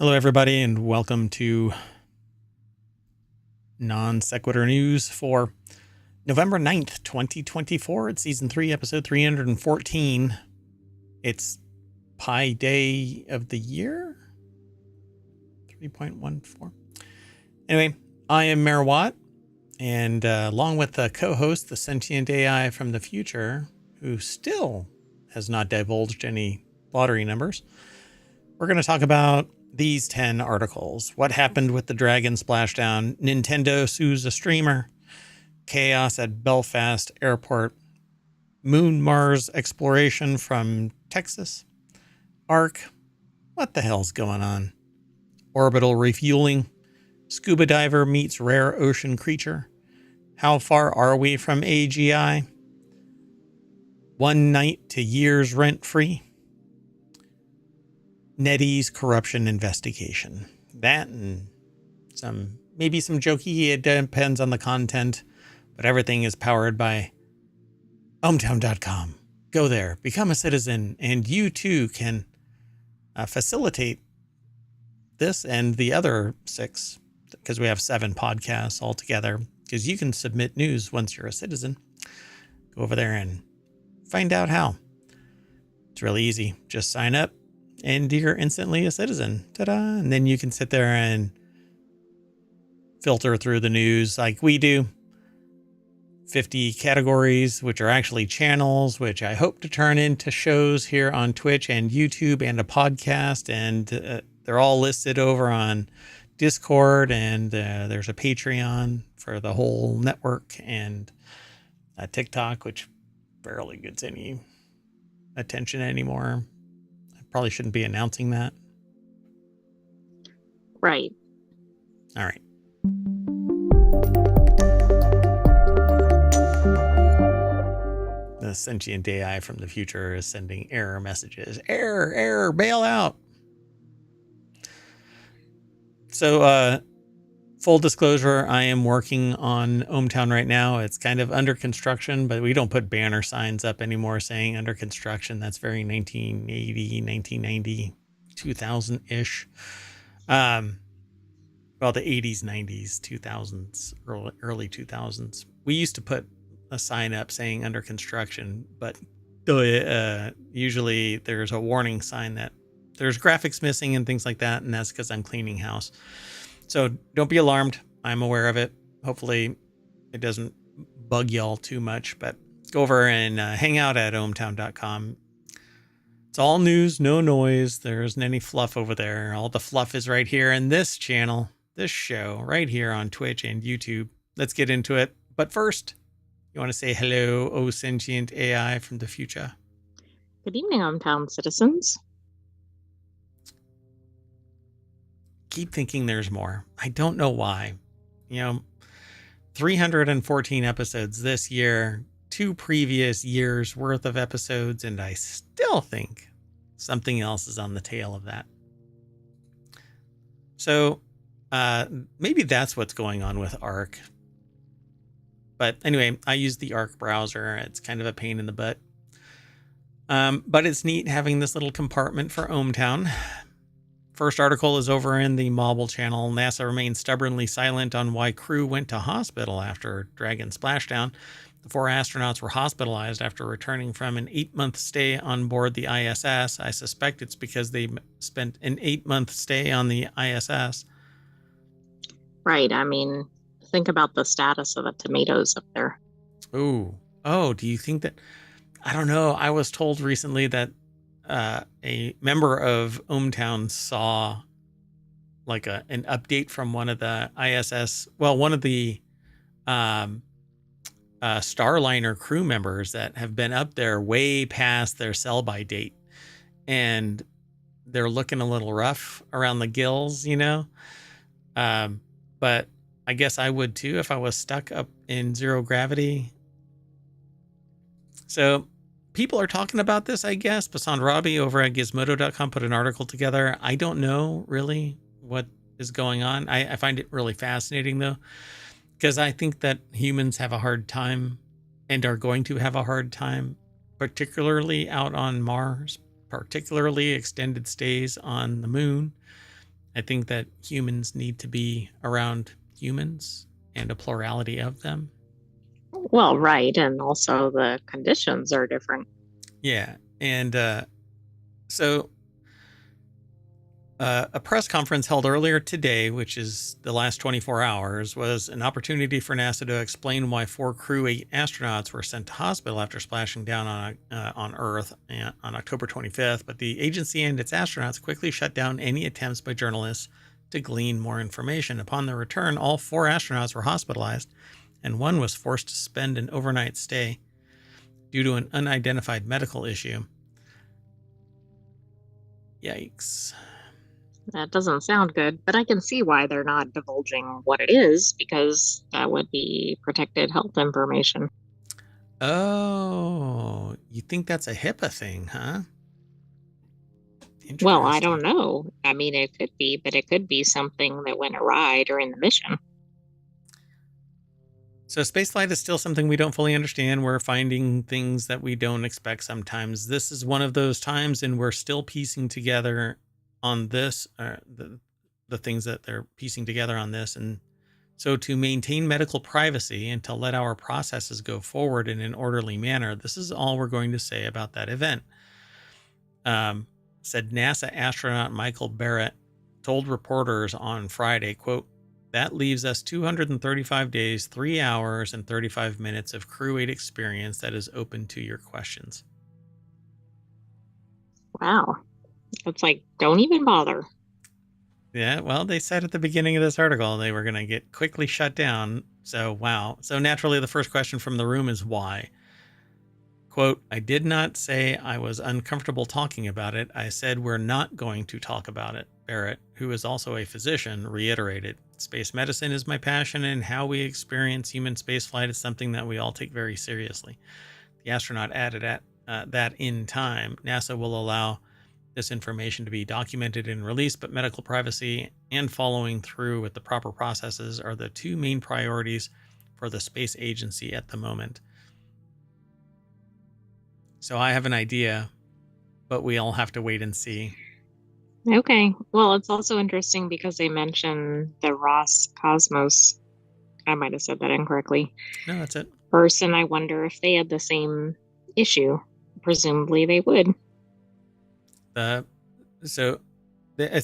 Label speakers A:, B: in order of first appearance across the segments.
A: Hello, everybody, and welcome to Non Sequitur News for November 9th, 2024. It's Season 3, Episode 314. It's Pi Day of the Year? 3.14. Anyway, I am Mayor Watt, and along with the co-host, the sentient AI from the future, who still has not divulged any lottery numbers, we're going to talk about these 10 articles. What happened with the Dragon Splashdown? Nintendo sues a streamer. Chaos at Belfast Airport. Moon Mars exploration from Texas. Arc. What the hell's going on? Orbital Refueling. Scuba diver meets rare ocean creature. How far are we from AGI? One night to years rent free. Netease corruption investigation. That and maybe some jokey. It depends on the content, but everything is powered by ohmtown.com. Go there, become a citizen, and you too can facilitate this and the other 6, because we have 7 podcasts altogether, because you can submit news once you're a citizen. Go over there and find out how. It's really easy. Just sign up and you're instantly a citizen. Ta-da! And then you can sit there and filter through the news like we do. 50 categories, which are actually channels, which I hope to turn into shows here on Twitch and YouTube and a podcast. And they're all listed over on Discord, and there's a Patreon for the whole network, and TikTok, which barely gets any attention anymore. Probably shouldn't be announcing that.
B: Right.
A: All right. The sentient AI from the future is sending error messages. Error, bail out. So, full disclosure, I am working on ohmTown right now. It's kind of under construction, but we don't put banner signs up anymore saying under construction. That's very 1980, 1990, 2000-ish. Well, the 80s, 90s, 2000s, early 2000s. We used to put a sign up saying under construction, but usually there's a warning sign that there's graphics missing and things like that, and that's because I'm cleaning house. So don't be alarmed. I'm aware of it. Hopefully it doesn't bug y'all too much, but go over and hang out at ohmtown.com. It's all news, no noise. There isn't any fluff over there. All the fluff is right here in this channel, this show, right here on Twitch and YouTube. Let's get into it. But first, you want to say hello, oh sentient AI from the future.
B: Good evening, ohmTown citizens.
A: Keep thinking there's more. I don't know why. 314 episodes this year, 2 previous years worth of episodes, and I still think something else is on the tail of that. So maybe that's what's going on with Arc. But anyway, I use the Arc browser. It's kind of a pain in the butt. But it's neat having this little compartment for ohmTown. First article is over in the Mobile channel. NASA remains stubbornly silent on why crew went to hospital after Dragon Splashdown. The 4 astronauts were hospitalized after returning from an 8-month stay on board the ISS. I suspect it's because they spent an 8-month stay on the ISS.
B: Right. I mean, think about the status of the tomatoes up there.
A: Oh, do you think that? I don't know. I was told recently that a member of ohmTown saw like an update from one of the ISS, one of the Starliner crew members that have been up there way past their sell-by date, and they're looking a little rough around the gills, but I guess I would too if I was stuck up in zero gravity. So people are talking about this, I guess. Basan Rabi over at Gizmodo.com put an article together. I don't know really what is going on. I find it really fascinating, though, because I think that humans have a hard time and are going to have a hard time, particularly out on Mars, particularly extended stays on the moon. I think that humans need to be around humans and a plurality of them.
B: Well, right. And also the conditions are different.
A: Yeah. And so a press conference held earlier today, which is the last 24 hours, was an opportunity for NASA to explain why 4 crew 8 astronauts were sent to hospital after splashing down on Earth on October 25th. But the agency and its astronauts quickly shut down any attempts by journalists to glean more information. Upon their return, all 4 astronauts were hospitalized, and one was forced to spend an overnight stay due to an unidentified medical issue. Yikes.
B: That doesn't sound good, but I can see why they're not divulging what it is, because that would be protected health information.
A: Oh, you think that's a HIPAA thing, huh?
B: Well, I don't know. I mean, it could be, but it could be something that went awry during the mission.
A: So spaceflight is still something we don't fully understand. We're finding things that we don't expect sometimes. This is one of those times, and we're still piecing together on this, the things that they're piecing together on this. And so to maintain medical privacy and to let our processes go forward in an orderly manner, this is all we're going to say about that event. Said NASA astronaut Michael Barrett told reporters on Friday, quote, "That leaves us 235 days, 3 hours, and 35 minutes of Crew 8 experience that is open to your questions."
B: Wow. It's like, don't even bother.
A: Yeah, well, they said at the beginning of this article they were going to get quickly shut down. So, wow. So naturally, the first question from the room is why? Quote, "I did not say I was uncomfortable talking about it. I said we're not going to talk about it," Barrett, who is also a physician, reiterated. "Space medicine is my passion, and how we experience human spaceflight is something that we all take very seriously." The astronaut added that in time, NASA will allow this information to be documented and released, but medical privacy and following through with the proper processes are the 2 main priorities for the space agency at the moment. So I have an idea, but we all have to wait and see.
B: Okay. Well, it's also interesting because they mentioned the Roscosmos. I might have said that incorrectly.
A: No, that's it.
B: Person, I wonder if they had the same issue. Presumably they would.
A: It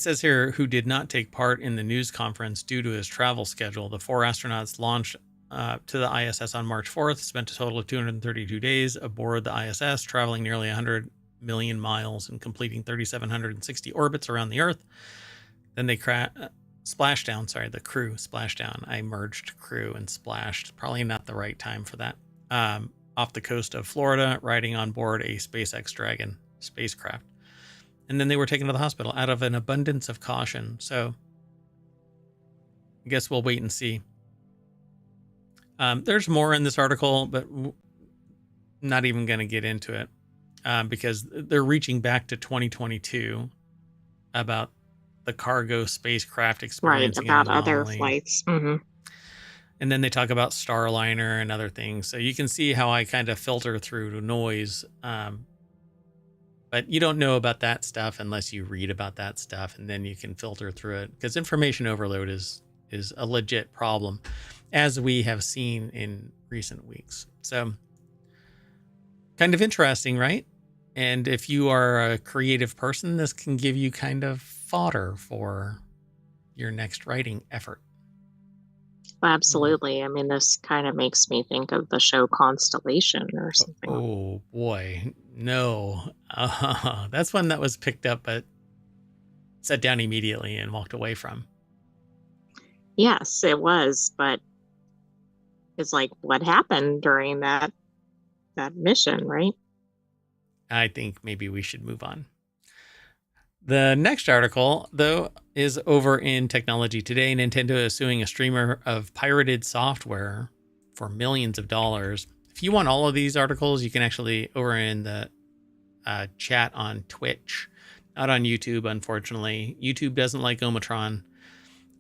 A: says here who did not take part in the news conference due to his travel schedule. The 4 astronauts launched to the ISS on March 4th, spent a total of 232 days aboard the ISS, traveling nearly 100 million miles and completing 3,760 orbits around the Earth. Then they Splashdown, the crew Splashdown. I merged crew and splashed. Probably not the right time for that. Off the coast of Florida, riding on board a SpaceX Dragon spacecraft. And then they were taken to the hospital out of an abundance of caution. So I guess we'll wait and see. There's more in this article, but not even going to get into it because they're reaching back to 2022 about the cargo spacecraft experience.
B: Right, about other flights. Mm-hmm.
A: And then they talk about Starliner and other things. So you can see how I kind of filter through noise. But you don't know about that stuff unless you read about that stuff, and then you can filter through it, because information overload is a legit problem, as we have seen in recent weeks. So kind of interesting, right? And if you are a creative person, this can give you kind of fodder for your next writing effort.
B: Absolutely. I mean, this kind of makes me think of the show Constellation or something.
A: Oh boy, no. That's one that was picked up but set down immediately and walked away from.
B: Yes, it was, but it's like, what happened during that mission, right?
A: I think maybe we should move on. The next article, though, is over in Technology Today. Nintendo is suing a streamer of pirated software for millions of dollars. If you want all of these articles, you can actually, over in the chat on Twitch, not on YouTube, unfortunately. YouTube doesn't like Omatron.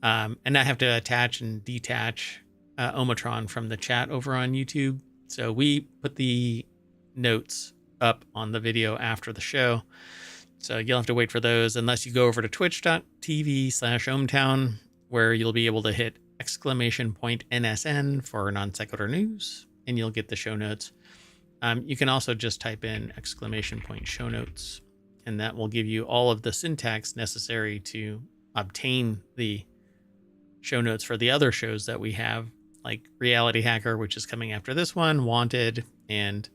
A: And I have to attach and detach Omatron from the chat over on YouTube. So we put the notes up on the video after the show. So you'll have to wait for those unless you go over to twitch.tv/ohmtown, where you'll be able to hit !NSN for non sequitur news, and you'll get the show notes. You can also just type in !show notes, and that will give you all of the syntax necessary to obtain the show notes for the other shows that we have, like Reality Hacker, which is coming after this one, Wanted, and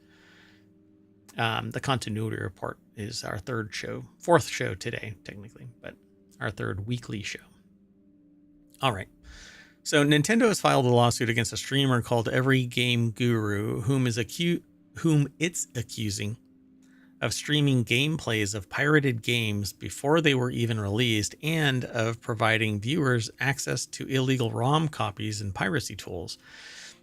A: the Continuity Report is our fourth show today, technically, but our third weekly show. All right. So Nintendo has filed a lawsuit against a streamer called Every Game Guru, whom it's accusing of streaming gameplays of pirated games before they were even released, and of providing viewers access to illegal ROM copies and piracy tools.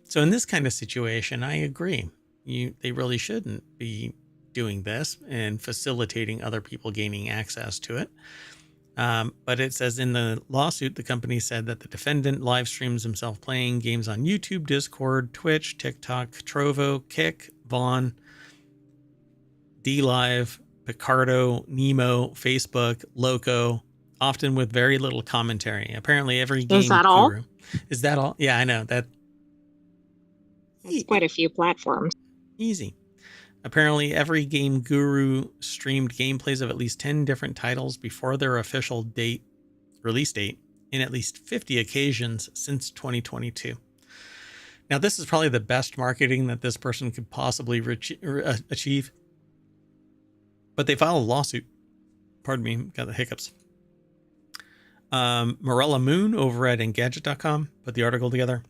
A: So in this kind of situation, I agree. They really shouldn't be doing this and facilitating other people gaining access to it. But it says in the lawsuit, the company said that the defendant live streams himself playing games on YouTube, Discord, Twitch, TikTok, Trovo, Kick, Vaughn, DLive, Picardo, Nemo, Facebook, Loco, often with very little commentary. Apparently every game
B: Is that all?
A: Is that all? Yeah, I know that.
B: It's quite a few platforms.
A: Easy. Apparently, Every Game Guru streamed gameplays of at least 10 different titles before their official release date in at least 50 occasions since 2022. Now, this is probably the best marketing that this person could possibly achieve. But they filed a lawsuit. Pardon me, got the hiccups. Morella Moon over at Engadget.com put the article together.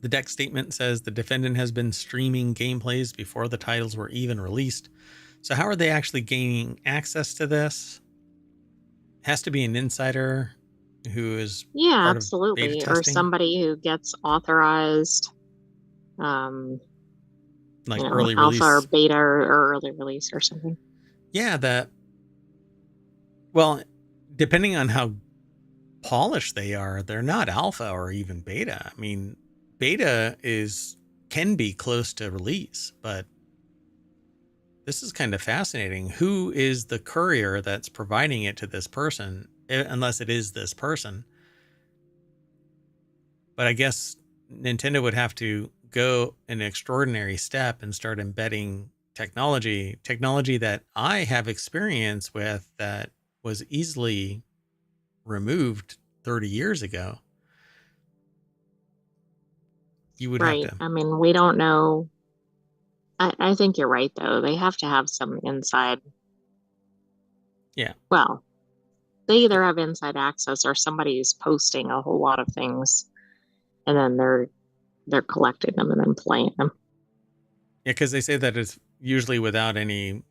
A: The deck statement says the defendant has been streaming gameplays before the titles were even released. So how are they actually gaining access to this? Has to be an insider who is
B: absolutely, or somebody who gets authorized,
A: early
B: alpha
A: release
B: or beta or early release or something.
A: Yeah, well, depending on how polished they are, they're not alpha or even beta. I mean, beta can be close to release, but this is kind of fascinating. Who is the courier that's providing it to this person, unless it is this person? But I guess Nintendo would have to go an extraordinary step and start embedding technology that I have experience with that was easily removed 30 years ago. You would have to.
B: I mean, we don't know. I think you're right, though. They have to have some inside.
A: Yeah.
B: Well, they either have inside access or somebody's posting a whole lot of things, and then they're collecting them and then playing them.
A: Yeah, because they say that it's usually without any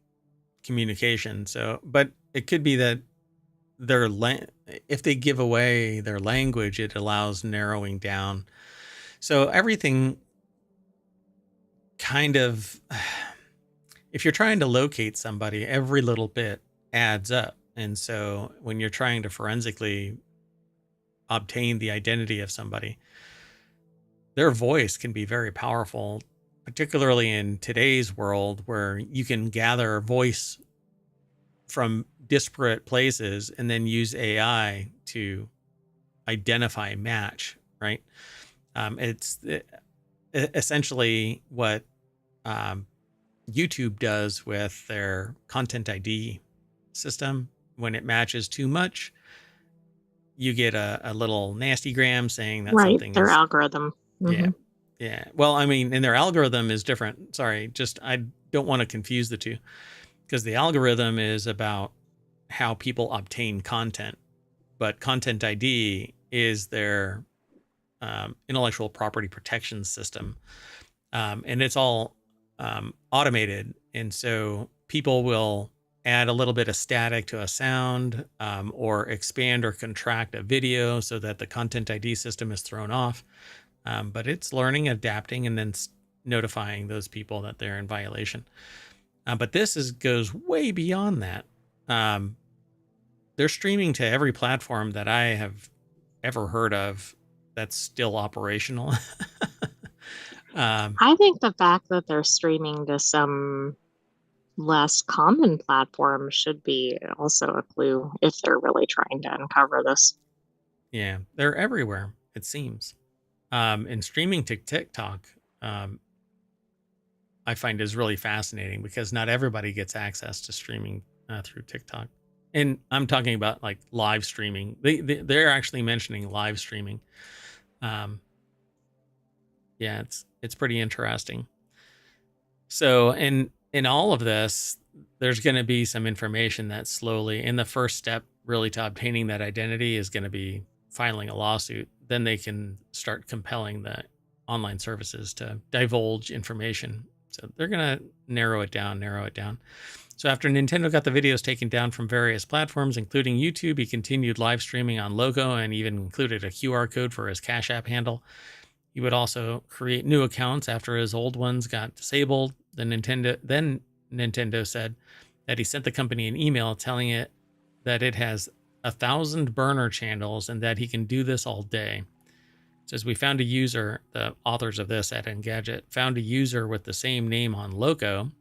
A: communication. So, but it could be that if they give away their language, it allows narrowing down. So everything kind of, if you're trying to locate somebody, every little bit adds up. And so when you're trying to forensically obtain the identity of somebody, their voice can be very powerful, particularly in today's world where you can gather voice from disparate places and then use AI to identify match, right? It's essentially what YouTube does with their content ID system. When it matches too much, you get a little nastygram saying that something
B: their algorithm.
A: Mm-hmm. Yeah. Well, I mean, and their algorithm is different. Sorry, I don't want to confuse the two, because the algorithm is about how people obtain content, but Content ID is their intellectual property protection system. And it's all automated. And so people will add a little bit of static to a sound, or expand or contract a video so that the Content ID system is thrown off. But it's learning, adapting, and then notifying those people that they're in violation. But this goes way beyond that. They're streaming to every platform that I have ever heard of that's still operational.
B: I think the fact that they're streaming to some less common platforms should be also a clue if they're really trying to uncover this.
A: Yeah, they're everywhere, it seems. And streaming to TikTok, I find is really fascinating because not everybody gets access to streaming through TikTok. And I'm talking about like live streaming. They're actually mentioning live streaming. Yeah, it's pretty interesting. So in all of this, there's going to be some information that slowly, and the first step really to obtaining that identity is going to be filing a lawsuit. Then they can start compelling the online services to divulge information. So they're going to narrow it down. So after Nintendo got the videos taken down from various platforms, including YouTube, he continued live streaming on Logo and even included a QR code for his Cash App handle. He would also create new accounts after his old ones got disabled. Then Nintendo said that he sent the company an email telling it that it has 1,000 burner channels and that he can do this all day. It says, we found a user, the authors of this at Engadget, found a user with the same name on Loco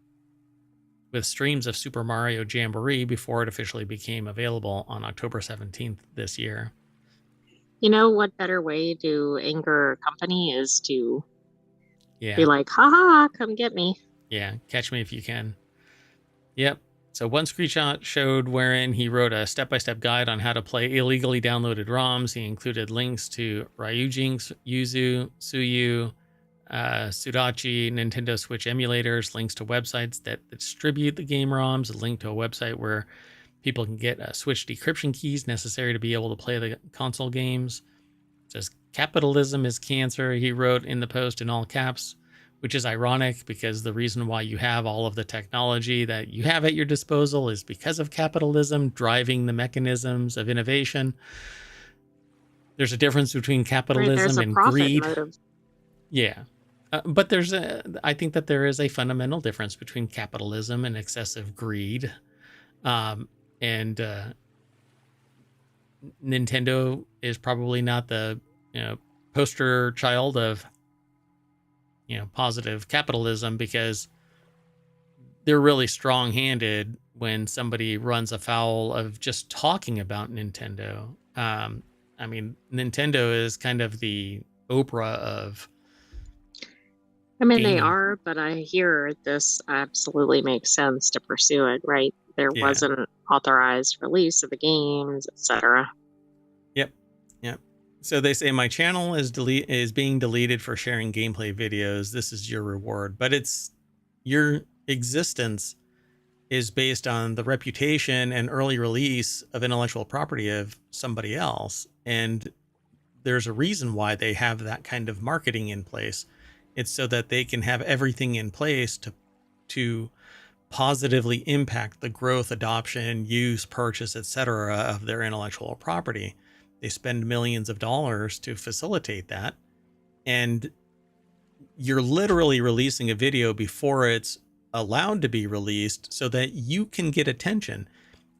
A: with streams of Super Mario Jamboree before it officially became available on October 17th this year.
B: You know what better way to anger a company is to
A: Yeah.
B: be like, haha, come get me.
A: Yeah, catch me if you can. Yep. So one screenshot showed wherein he wrote a step-by-step guide on how to play illegally downloaded ROMs. He included links to Ryujinx, Yuzu, Suyu, Sudachi, Nintendo Switch emulators, links to websites that distribute the game ROMs, a link to a website where people can get Switch decryption keys necessary to be able to play the console games. It says, capitalism is cancer, he wrote in the post in all caps, which is ironic because the reason why you have all of the technology that you have at your disposal is because of capitalism driving the mechanisms of innovation. There's a difference between capitalism and greed. Motive. Yeah. But I think that there is a fundamental difference between capitalism and excessive greed. And Nintendo is probably not the poster child of positive capitalism because they're really strong-handed when somebody runs afoul of just talking about Nintendo. I mean, Nintendo is kind of the Oprah of gaming.
B: They are, but I hear this absolutely makes sense to pursue it, right? There wasn't authorized release of the games, etc.
A: Yep. So they say my channel is being deleted for sharing gameplay videos. This is your reward, but it's your existence is based on the reputation and early release of intellectual property of somebody else. And there's a reason why they have that kind of marketing in place. It's so that they can have everything in place to positively impact the growth, adoption, use, purchase, etc. of their intellectual property. They spend millions of dollars to facilitate that. And you're literally releasing a video before it's allowed to be released so that you can get attention.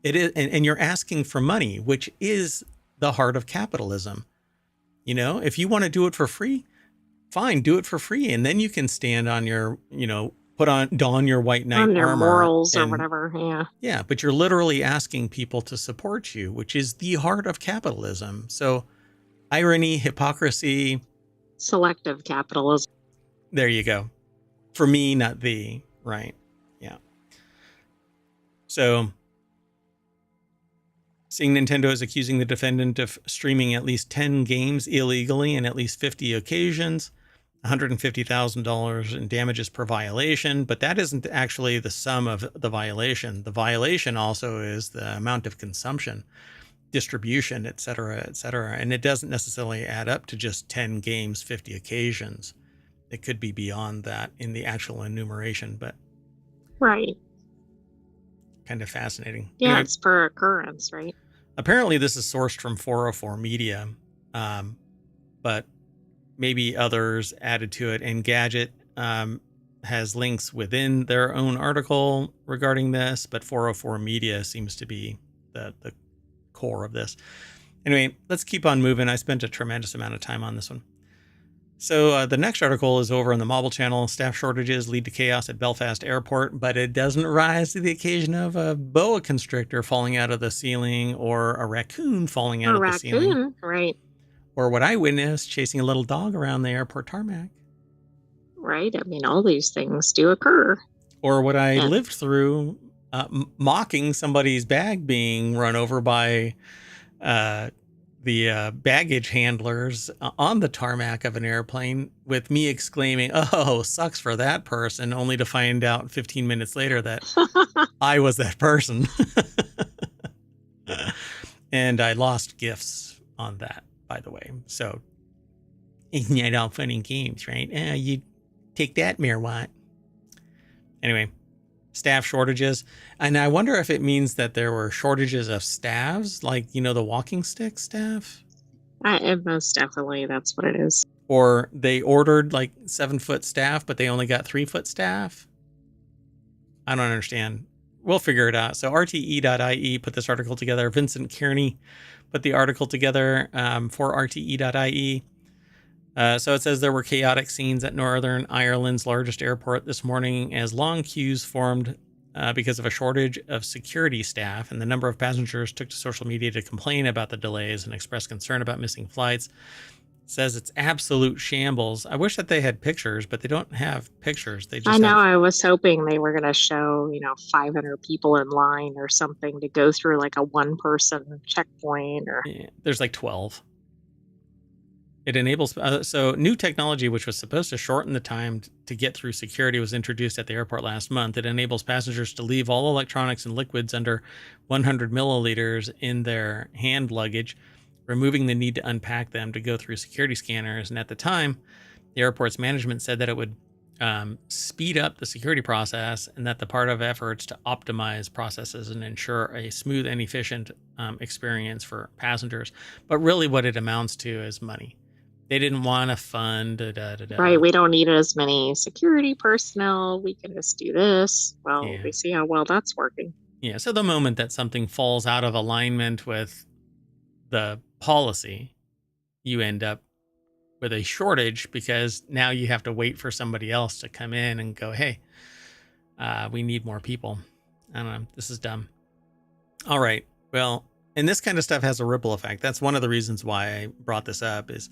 A: It is, and you're asking for money, which is the heart of capitalism. If you want to do it for free, fine, do it for free. And then you can stand on your, don your white knight armor.
B: On morals or whatever, yeah.
A: Yeah, but you're literally asking people to support you, which is the heart of capitalism. So irony, hypocrisy.
B: Selective capitalism.
A: There you go. For me, not thee, right? Yeah. So seeing Nintendo is accusing the defendant of streaming at least 10 games illegally in at least 50 occasions. $150,000 in damages per violation, but that isn't actually the sum of the violation. The violation also is the amount of consumption, distribution, et cetera, and it doesn't necessarily add up to just 10 games, 50 occasions. It could be beyond that in the actual enumeration, but
B: right.
A: Kind of fascinating.
B: Yeah, anyway, it's per occurrence, right?
A: Apparently this is sourced from 404 Media, but maybe others added to it. Engadget has links within their own article regarding this, but 404 Media seems to be the core of this. Anyway, let's keep on moving. I spent a tremendous amount of time on this one. So the next article is over on the Mobile Channel. Staff shortages lead to chaos at Belfast Airport, but it doesn't rise to the occasion of a boa constrictor falling out of the ceiling or a raccoon falling out
B: A
A: of the ceiling.
B: raccoon, right?
A: Or what I witnessed, chasing a little dog around the airport tarmac.
B: Right. I mean, all these things do occur.
A: Or what I
B: And-
A: lived through, mocking somebody's bag being run over by the baggage handlers on the tarmac of an airplane, with me exclaiming, "Oh, sucks for that person," only to find out 15 minutes later that I was that person. And I lost gifts on that, by the way. So it's not all fun and games, right? You take that, Mayor Watt. Anyway, staff shortages. And I wonder if it means that there were shortages of staffs, like, the walking stick staff.
B: Most definitely, that's what it is.
A: Or they ordered like 7-foot staff, but they only got 3-foot staff. I don't understand. We'll figure it out. So RTE.IE put this article together. Vincent Kearney put the article together for RTE.IE. So it says there were chaotic scenes at Northern Ireland's largest airport this morning as long queues formed because of a shortage of security staff, and the number of passengers took to social media to complain about the delays and express concern about missing flights. It says it's absolute shambles. I wish that they had pictures, but they don't have pictures. They just
B: I know.
A: have...
B: I was hoping they were going to show, 500 people in line or something to go through like a one-person checkpoint. Or
A: Yeah, there's like 12. It enables, so new technology, which was supposed to shorten the time to get through security, was introduced at the airport last month. It enables passengers to leave all electronics and liquids under 100 milliliters in their hand luggage, removing the need to unpack them to go through security scanners. And at the time, the airport's management said that it would speed up the security process, and that the part of efforts to optimize processes and ensure a smooth and efficient experience for passengers. But really what it amounts to is money. They didn't want to fund.
B: Right. We don't need as many security personnel. We can just do this. Well,
A: Yeah.
B: we see how well that's working.
A: Yeah. So the moment that something falls out of alignment with the policy, you end up with a shortage, because now you have to wait for somebody else to come in and go, "Hey, we need more people." I don't know. This is dumb. All right. Well, and this kind of stuff has a ripple effect. That's one of the reasons why I brought this up, is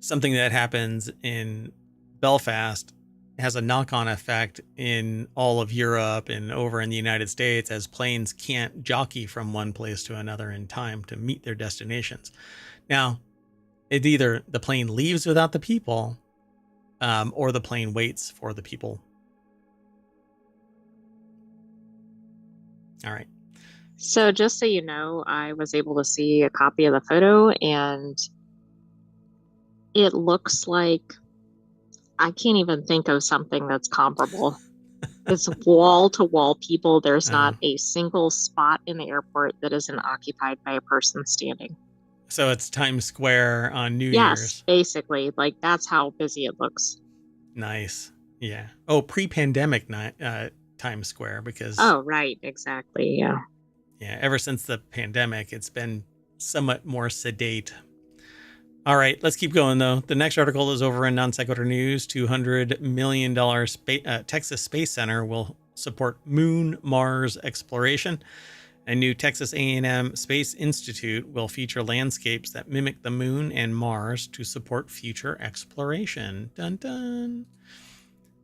A: something that happens in Belfast has a knock-on effect in all of Europe and over in the United States, as planes can't jockey from one place to another in time to meet their destinations. Now, it either the plane leaves without the people, or the plane waits for the people. All right.
B: So just so you know, I was able to see a copy of the photo, and it looks like, I can't even think of something that's comparable. It's wall to wall people. There's not a single spot in the airport that isn't occupied by a person standing.
A: So it's Times Square on New
B: Yes,
A: Year's.
B: basically. Like, that's how busy it looks.
A: Nice. Yeah. Oh, pre-pandemic Times Square, because...
B: Oh, right. Exactly. Yeah.
A: Yeah, ever since the pandemic, it's been somewhat more sedate. All right, let's keep going, though. The next article is over in Non Sequitur News. $200 million Texas Space Center will support Moon Mars exploration. A new Texas A&M Space Institute will feature landscapes that mimic the moon and Mars to support future exploration. Dun dun.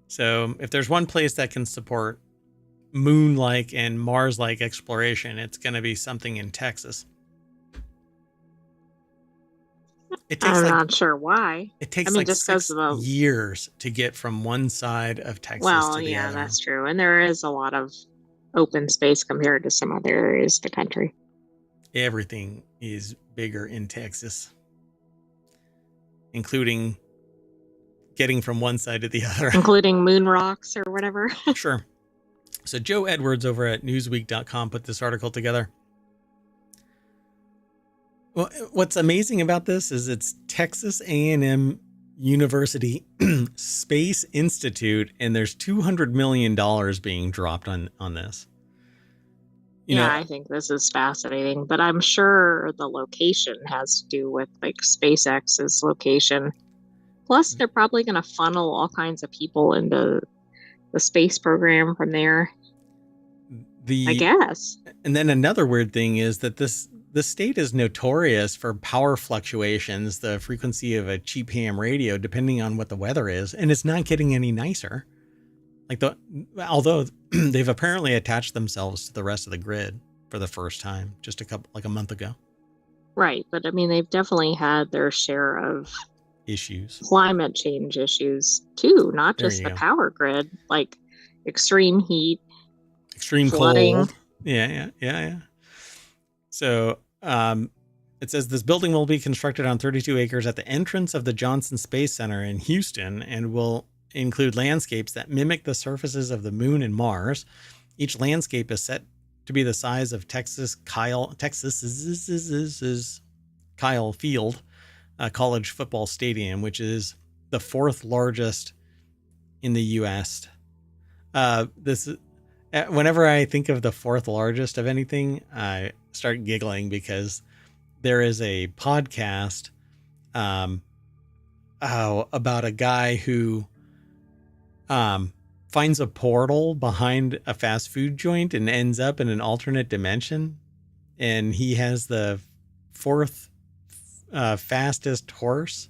A: So if there's one place that can support moon-like and Mars-like exploration, it's going to be something in Texas.
B: I'm not sure why.
A: It takes
B: just
A: 6 years to get from one side of Texas to the other. Well,
B: yeah, that's true. And there is a lot of open space compared to some other areas of the country.
A: Everything is bigger in Texas, including getting from one side to the other.
B: Including moon rocks or whatever.
A: Sure. So Joe Edwards over at Newsweek.com put this article together. Well, what's amazing about this is it's Texas A&M University Space Institute, and there's $200 million being dropped on this. You know,
B: I think this is fascinating, but I'm sure the location has to do with like SpaceX's location. plus they're probably going to funnel all kinds of people into the space program from there, I guess.
A: And then another weird thing is that the state is notorious for power fluctuations, the frequency of a cheap ham radio, depending on what the weather is, and it's not getting any nicer. Although they've apparently attached themselves to the rest of the grid for the first time, just a month ago.
B: Right, but I mean, they've definitely had their share of
A: issues,
B: climate change issues too, not just the power grid, like extreme heat,
A: extreme
B: flooding.
A: Cold. Yeah. So it says this building will be constructed on 32 acres at the entrance of the Johnson Space Center in Houston and will include landscapes that mimic the surfaces of the moon and Mars. Each landscape is set to be the size of Texas Kyle Field, college football stadium, which is the fourth largest in the U.S. Whenever I think of the fourth largest of anything, I start giggling because there is a podcast about a guy who finds a portal behind a fast food joint and ends up in an alternate dimension. And he has the fourth fastest horse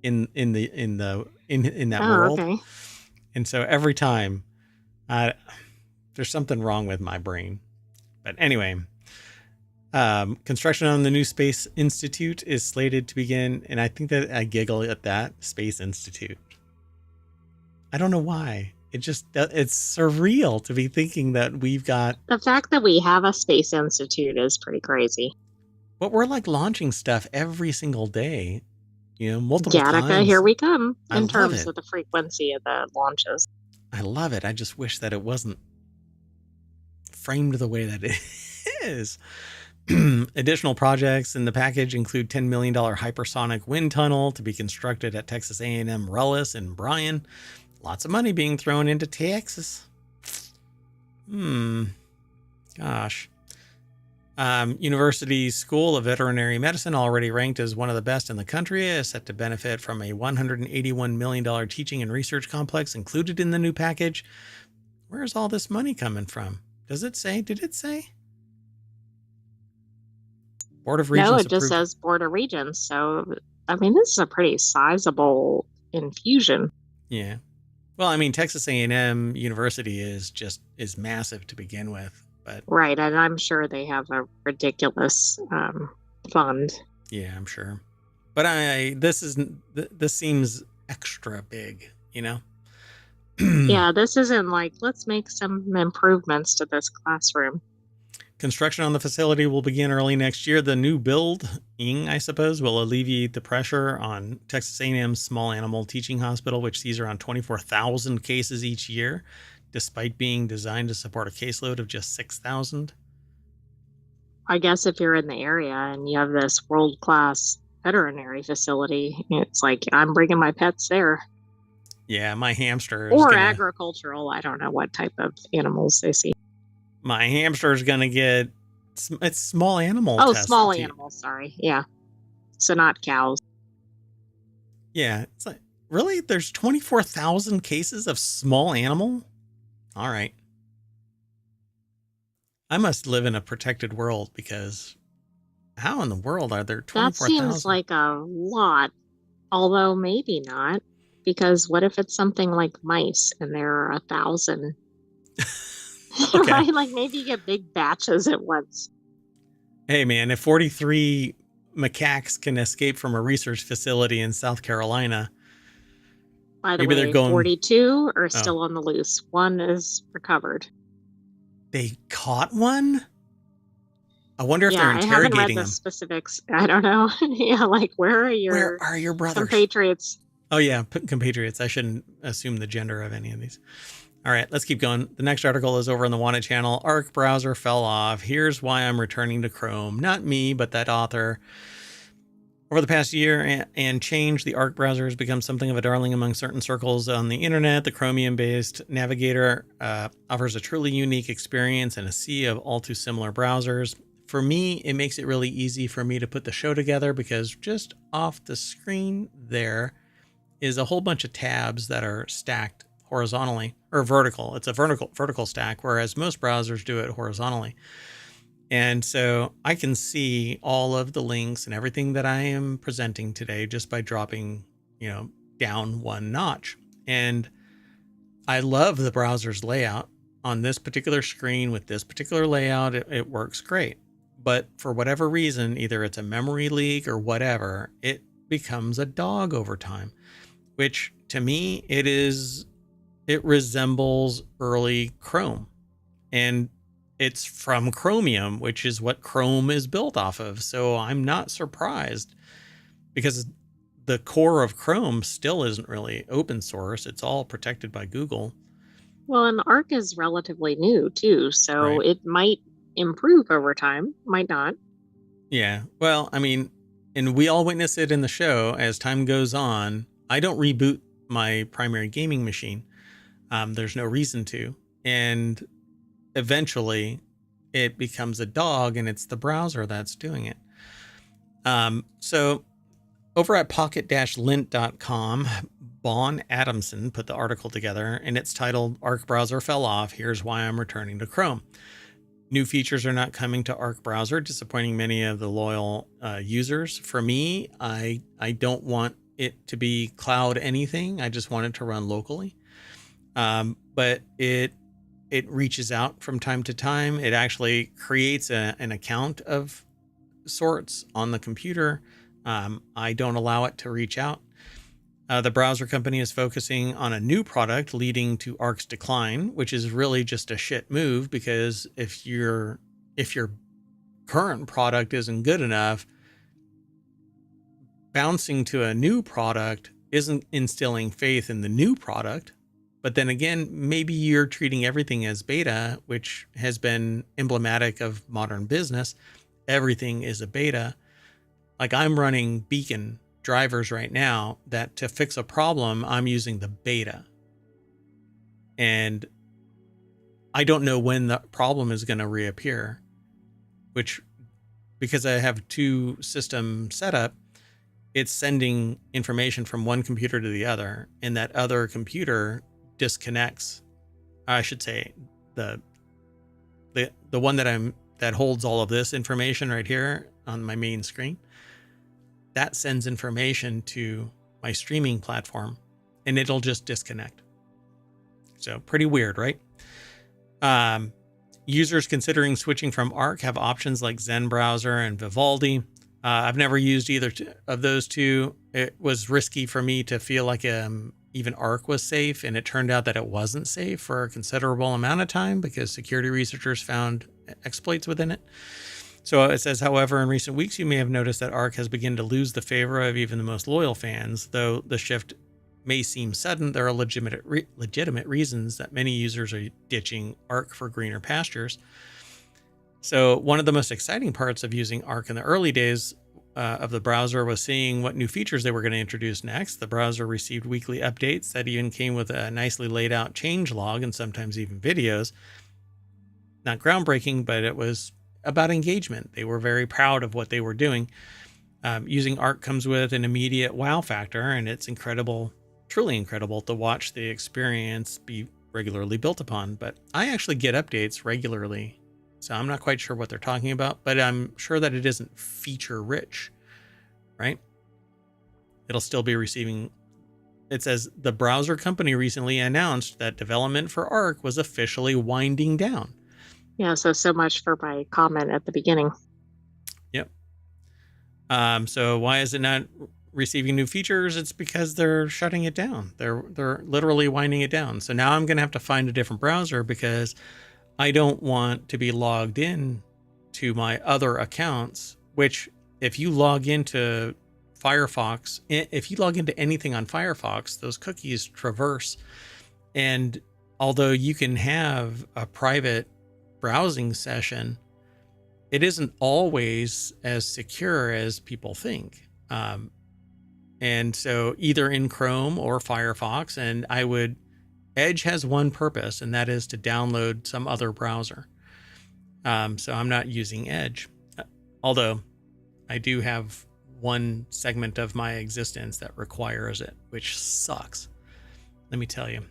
A: in that world.
B: Okay.
A: And so every time there's something wrong with my brain. But anyway, construction on the new Space Institute is slated to begin. And I think that I giggle at that Space Institute. I don't know why. It's surreal to be thinking that we've got...
B: The fact that we have a Space Institute is pretty crazy.
A: But we're like launching stuff every single day, multiple
B: Gattaca,
A: times.
B: Here we come in terms of the frequency of the launches.
A: I love it. I just wish that it wasn't framed the way that it is. Additional projects in the package include $10 million hypersonic wind tunnel to be constructed at Texas A&M Rullis in Bryan. Lots of money being thrown into Texas. Gosh. University School of Veterinary Medicine, already ranked as one of the best in the country, is set to benefit from a $181 million teaching and research complex included in the new package. Where's all this money coming from? Does it say? Did it say? Board of Regents.
B: No, it just says Board of Regents. So, I mean, this is a pretty sizable infusion.
A: Yeah. Well, I mean, Texas A&M University is massive to begin with. But,
B: right, and I'm sure they have a ridiculous fund.
A: Yeah, I'm sure. But this seems extra big,
B: Yeah, this isn't like, let's make some improvements to this classroom.
A: Construction on the facility will begin early next year. The new building, I suppose, will alleviate the pressure on Texas A&M's small animal teaching hospital, which sees around 24,000 cases each year, despite being designed to support a caseload of just 6,000.
B: I guess if you're in the area and you have this world-class veterinary facility, it's like, I'm bringing my pets there.
A: Yeah, my hamster.
B: Or agricultural. I don't know what type of animals they see.
A: My hamster is going to get... It's small animal.
B: Oh, small animals, sorry. Yeah. So not cows.
A: Yeah. It's like, really? There's 24,000 cases of small animal? All right. I must live in a protected world, because how in the world are there 24,000?
B: That seems like a lot, although maybe not, because what if it's something like mice and there are 1,000? Okay. Right? Like maybe you get big batches at once.
A: Hey man, if 43 macaques can escape from a research facility in South Carolina.
B: By the way, 42 are still on the loose. One is recovered.
A: They caught one? I wonder if they're interrogating them. I haven't read the
B: specifics. I don't know. Yeah, like where are your
A: brothers?
B: Compatriots?
A: Oh yeah, compatriots. I shouldn't assume the gender of any of these. All right, let's keep going. The next article is over on the Wanted channel. Arc browser fell off. Here's why I'm returning to Chrome. Not me, but that author. Over the past year and change, the Arc browser has become something of a darling among certain circles on the internet. The Chromium-based navigator offers a truly unique experience in a sea of all too similar browsers. For me, it makes it really easy for me to put the show together, because just off the screen there, is a whole bunch of tabs that are stacked horizontally or vertical. It's a vertical stack, whereas most browsers do it horizontally. And so I can see all of the links and everything that I am presenting today just by dropping, down one notch. And I love the browser's layout on this particular screen with this particular layout. It works great. But for whatever reason, either it's a memory leak or whatever, it becomes a dog over time, which to me, it resembles early Chrome. And it's from Chromium, which is what Chrome is built off of. So I'm not surprised, because the core of Chrome still isn't really open source. It's all protected by Google.
B: Well, and Arc is relatively new too, so
A: Right.
B: it might improve over time, might not.
A: Yeah. Well, I mean, and we all witness it in the show as time goes on. I don't reboot my primary gaming machine. There's no reason to. And eventually it becomes a dog, and it's the browser that's doing it. So over at pocket-lint.com, Bon Adamson put the article together, and it's titled "Arc Browser Fell Off. Here's Why I'm Returning to Chrome." New features are not coming to Arc Browser, disappointing many of the loyal users. For me, I don't want it to be cloud anything. I just want it to run locally. But it reaches out from time to time. It actually creates an account of sorts on the computer. I don't allow it to reach out. The browser company is focusing on a new product, leading to Arc's decline, which is really just a shit move, because if your current product isn't good enough, bouncing to a new product isn't instilling faith in the new product. But then again, maybe you're treating everything as beta, which has been emblematic of modern business. Everything is a beta. Like, I'm running Beacon drivers right now that to fix a problem, I'm using the beta. And I don't know when the problem is going to reappear, which, because I have two system setup, it's sending information from one computer to the other, and that other computer disconnects. I should say the one that holds all of this information right here on my main screen, that sends information to my streaming platform, and it'll just disconnect. So pretty weird, right? Users considering switching from Arc have options like Zen Browser and Vivaldi. I've never used either of those two. It was risky for me to feel like even Arc was safe, and it turned out that it wasn't safe for a considerable amount of time because security researchers found exploits within it. So it says, however, in recent weeks, you may have noticed that Arc has begun to lose the favor of even the most loyal fans. Though the shift may seem sudden, there are legitimate reasons that many users are ditching Arc for greener pastures. So one of the most exciting parts of using Arc in the early days of the browser was seeing what new features they were going to introduce next. The browser received weekly updates that even came with a nicely laid out change log and sometimes even videos. Not groundbreaking, but it was about engagement. They were very proud of what they were doing. Using Arc comes with an immediate wow factor, and it's incredible, truly incredible to watch the experience be regularly built upon. But I actually get updates regularly, so I'm not quite sure what they're talking about, but I'm sure that it isn't feature rich, right? It'll still be receiving. It says the browser company recently announced that development for Arc was officially winding down.
B: Yeah, so much for my comment at the beginning.
A: Yep. So why is it not receiving new features? It's because they're shutting it down. They're literally winding it down. So now I'm going to have to find a different browser, because I don't want to be logged in to my other accounts, which if you log into Firefox, if you log into anything on Firefox, those cookies traverse. And although you can have a private browsing session, it isn't always as secure as people think. And so either in Chrome or Firefox, and Edge has one purpose, and that is to download some other browser. So I'm not using Edge, although I do have one segment of my existence that requires it, which sucks. Let me tell you.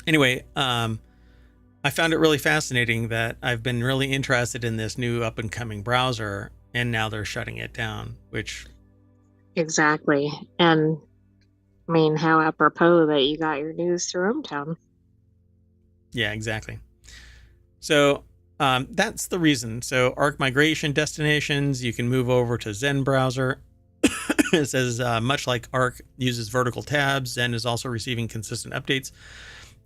A: Anyway, I found it really fascinating that I've been really interested in this new up and coming browser, and now they're shutting it down, which...
B: Exactly. And I mean, how apropos that you got your news through Hometown.
A: Yeah, exactly. So that's the reason. So Arc migration destinations, you can move over to Zen browser. It says, much like Arc uses vertical tabs, Zen is also receiving consistent updates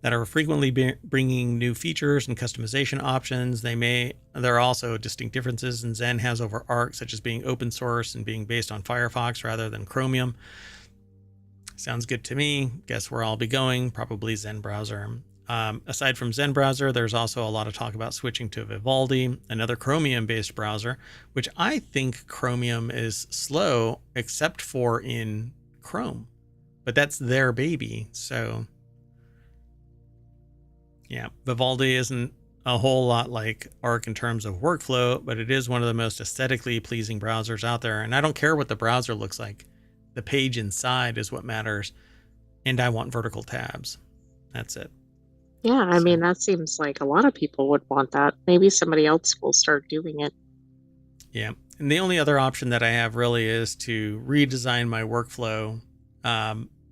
A: that are frequently bringing new features and customization options. There are also distinct differences in Zen has over Arc, such as being open source and being based on Firefox rather than Chromium. Sounds good to me. Guess where I'll be going? Probably Zen browser. Aside from Zen browser, there's also a lot of talk about switching to Vivaldi, another Chromium-based browser, which I think Chromium is slow, except for in Chrome. But that's their baby, so... yeah, Vivaldi isn't a whole lot like Arc in terms of workflow, but it is one of the most aesthetically pleasing browsers out there. And I don't care what the browser looks like. The page inside is what matters. And I want vertical tabs. That's it.
B: Yeah, I mean, that seems like a lot of people would want that. Maybe somebody else will start doing it.
A: Yeah. And the only other option that I have really is to redesign my workflow.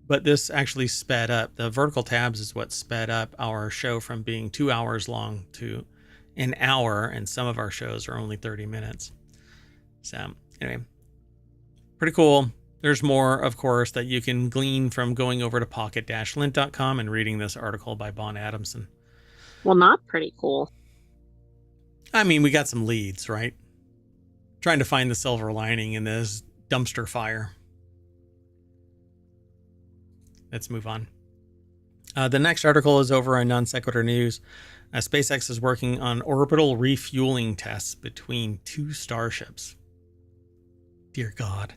A: But this actually sped up. The vertical tabs is what sped up our show from being 2 hours long to an hour. And some of our shows are only 30 minutes. So anyway, pretty cool. There's more, of course, that you can glean from going over to pocket-lint.com and reading this article by Bon Adamson.
B: Well, not pretty cool.
A: I mean, we got some leads, right? Trying to find the silver lining in this dumpster fire. Let's move on. The next article is over on Non Sequitur News. SpaceX is working on orbital refueling tests between 2 starships. Dear God.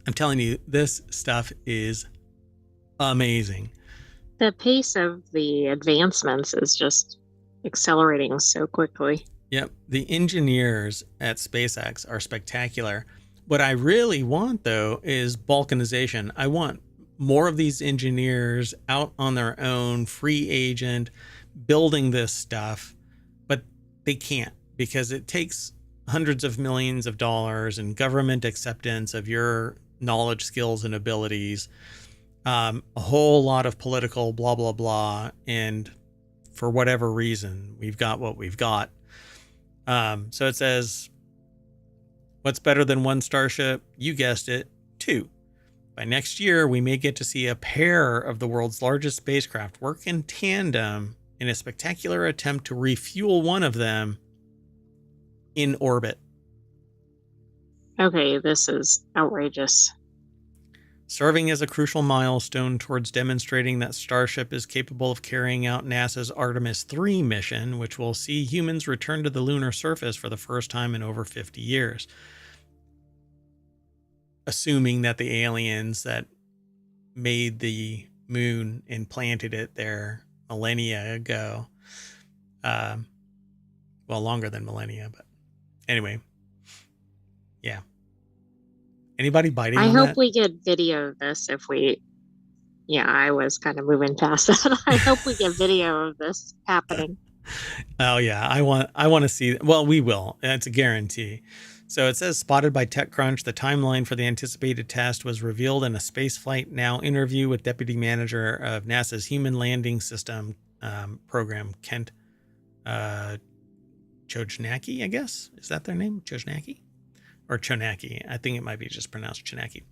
A: I'm telling you, this stuff is amazing.
B: The pace of the advancements is just accelerating so quickly.
A: Yep. The engineers at SpaceX are spectacular. What I really want, though, is balkanization. I want more of these engineers out on their own, free agent, building this stuff, but they can't because it takes hundreds of millions of dollars and government acceptance of your knowledge, skills, and abilities, a whole lot of political blah, blah, blah. And for whatever reason, we've got what we've got. So it says, what's better than 1 starship? You guessed it, 2. By next year, we may get to see a pair of the world's largest spacecraft work in tandem in a spectacular attempt to refuel one of them in orbit.
B: Okay, this is outrageous.
A: Serving as a crucial milestone towards demonstrating that Starship is capable of carrying out NASA's Artemis 3 mission, which will see humans return to the lunar surface for the first time in over 50 years. Assuming that the aliens that made the moon and planted it there millennia ago, well, longer than millennia, but anyway. Yeah. Anybody biting on that?
B: I hope we get video of this if we... Yeah, I was kind of moving past that. I hope we get video of this happening.
A: Oh, yeah. I want to see... Well, we will. It's a guarantee. So it says, spotted by TechCrunch, the timeline for the anticipated test was revealed in a Spaceflight Now interview with Deputy Manager of NASA's Human Landing System program, Kent Chojnacki, I guess. Is that their name? Chojnacki? Or Chonacki. I think it might be just pronounced Chonacki.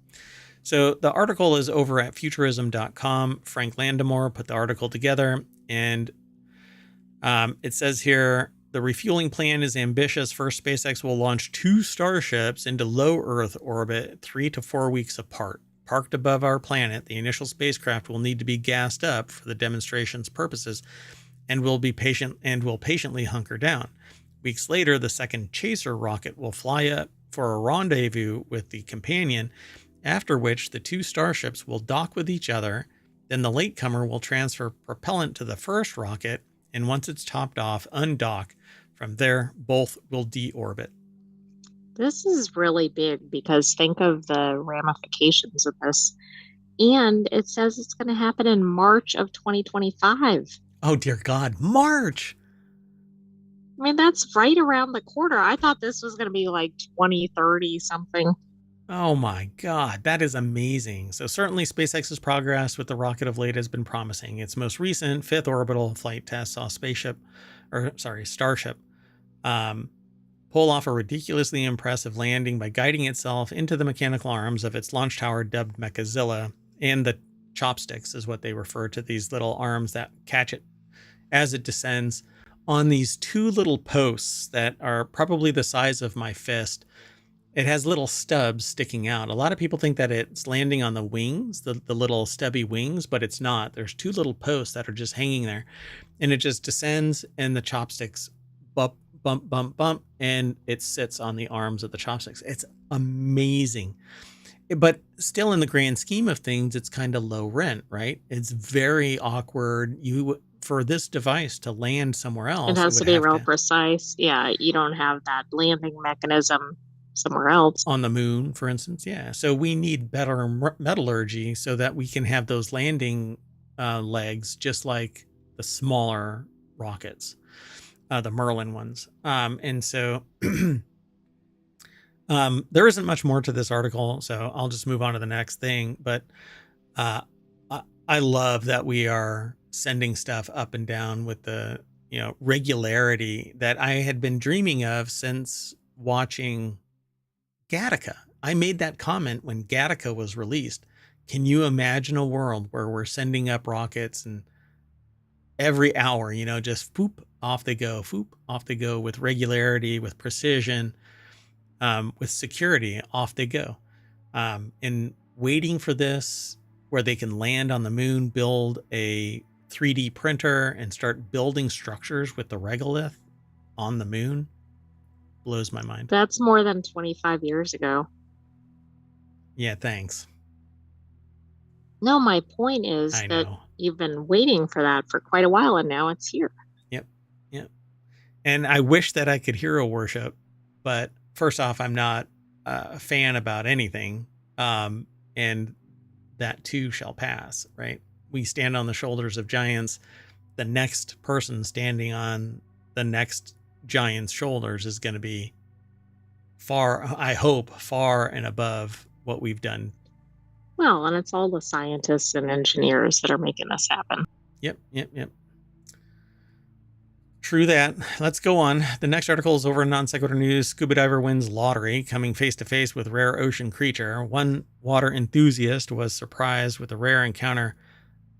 A: So the article is over at futurism.com. Frank Landemore put the article together, and it says here, the refueling plan is ambitious. First, SpaceX will launch 2 starships into low Earth orbit 3 to 4 weeks apart. Parked above our planet, the initial spacecraft will need to be gassed up for the demonstration's purposes and will patiently hunker down. Weeks later, the second Chaser rocket will fly up for a rendezvous with the companion, after which the 2 starships will dock with each other. Then the latecomer will transfer propellant to the first rocket, and once it's topped off, undock. From there, both will deorbit.
B: This is really big because think of the ramifications of this. And it says it's going to happen in March of 2025.
A: Oh, dear God. March.
B: I mean, that's right around the corner. I thought this was going to be like 2030 something.
A: Oh my God, that is amazing. So certainly SpaceX's progress with the rocket of late has been promising. Its most recent fifth orbital flight test saw Starship, um, pull off a ridiculously impressive landing by guiding itself into the mechanical arms of its launch tower dubbed Mechazilla, and the chopsticks is what they refer to these little arms that catch it as it descends on these two little posts that are probably the size of my fist. It has little stubs sticking out. A lot of people think that it's landing on the wings, the little stubby wings, but it's not. There's two little posts that are just hanging there, and it just descends, and the chopsticks bump, bump, bump, bump, and it sits on the arms of the chopsticks. It's amazing. But still, in the grand scheme of things, it's kind of low rent, right? It's very awkward. For this device to land somewhere else,
B: It has to be real precise. Yeah, you don't have that landing mechanism somewhere else.
A: On the moon, for instance. Yeah. So we need better metallurgy so that we can have those landing legs just like the smaller rockets, the Merlin ones. And so there isn't much more to this article, so I'll just move on to the next thing. But I love that we are sending stuff up and down with the regularity that I had been dreaming of since watching Gattaca. I made that comment when Gattaca was released. Can you imagine a world where we're sending up rockets and every hour, just foop, off they go, foop, off they go with regularity, with precision, with security, off they go. And waiting for this where they can land on the moon, build a 3D printer and start building structures with the regolith on the moon blows my mind.
B: That's more than 25 years ago.
A: Yeah, thanks.
B: No, my point is that you've been waiting for that for quite a while, and now it's here.
A: Yep. And I wish that I could hero worship, but first off, I'm not a fan about anything, and that too shall pass, right? We stand on the shoulders of giants. The next person standing on the next giant's shoulders is going to be far, I hope, far and above what we've done.
B: Well, and it's all the scientists and engineers that are making this happen.
A: Yep. True that. Let's go on. The next article is over in Non Sequitur News. Scuba diver wins lottery, coming face to face with rare ocean creature. One water enthusiast was surprised with a rare encounter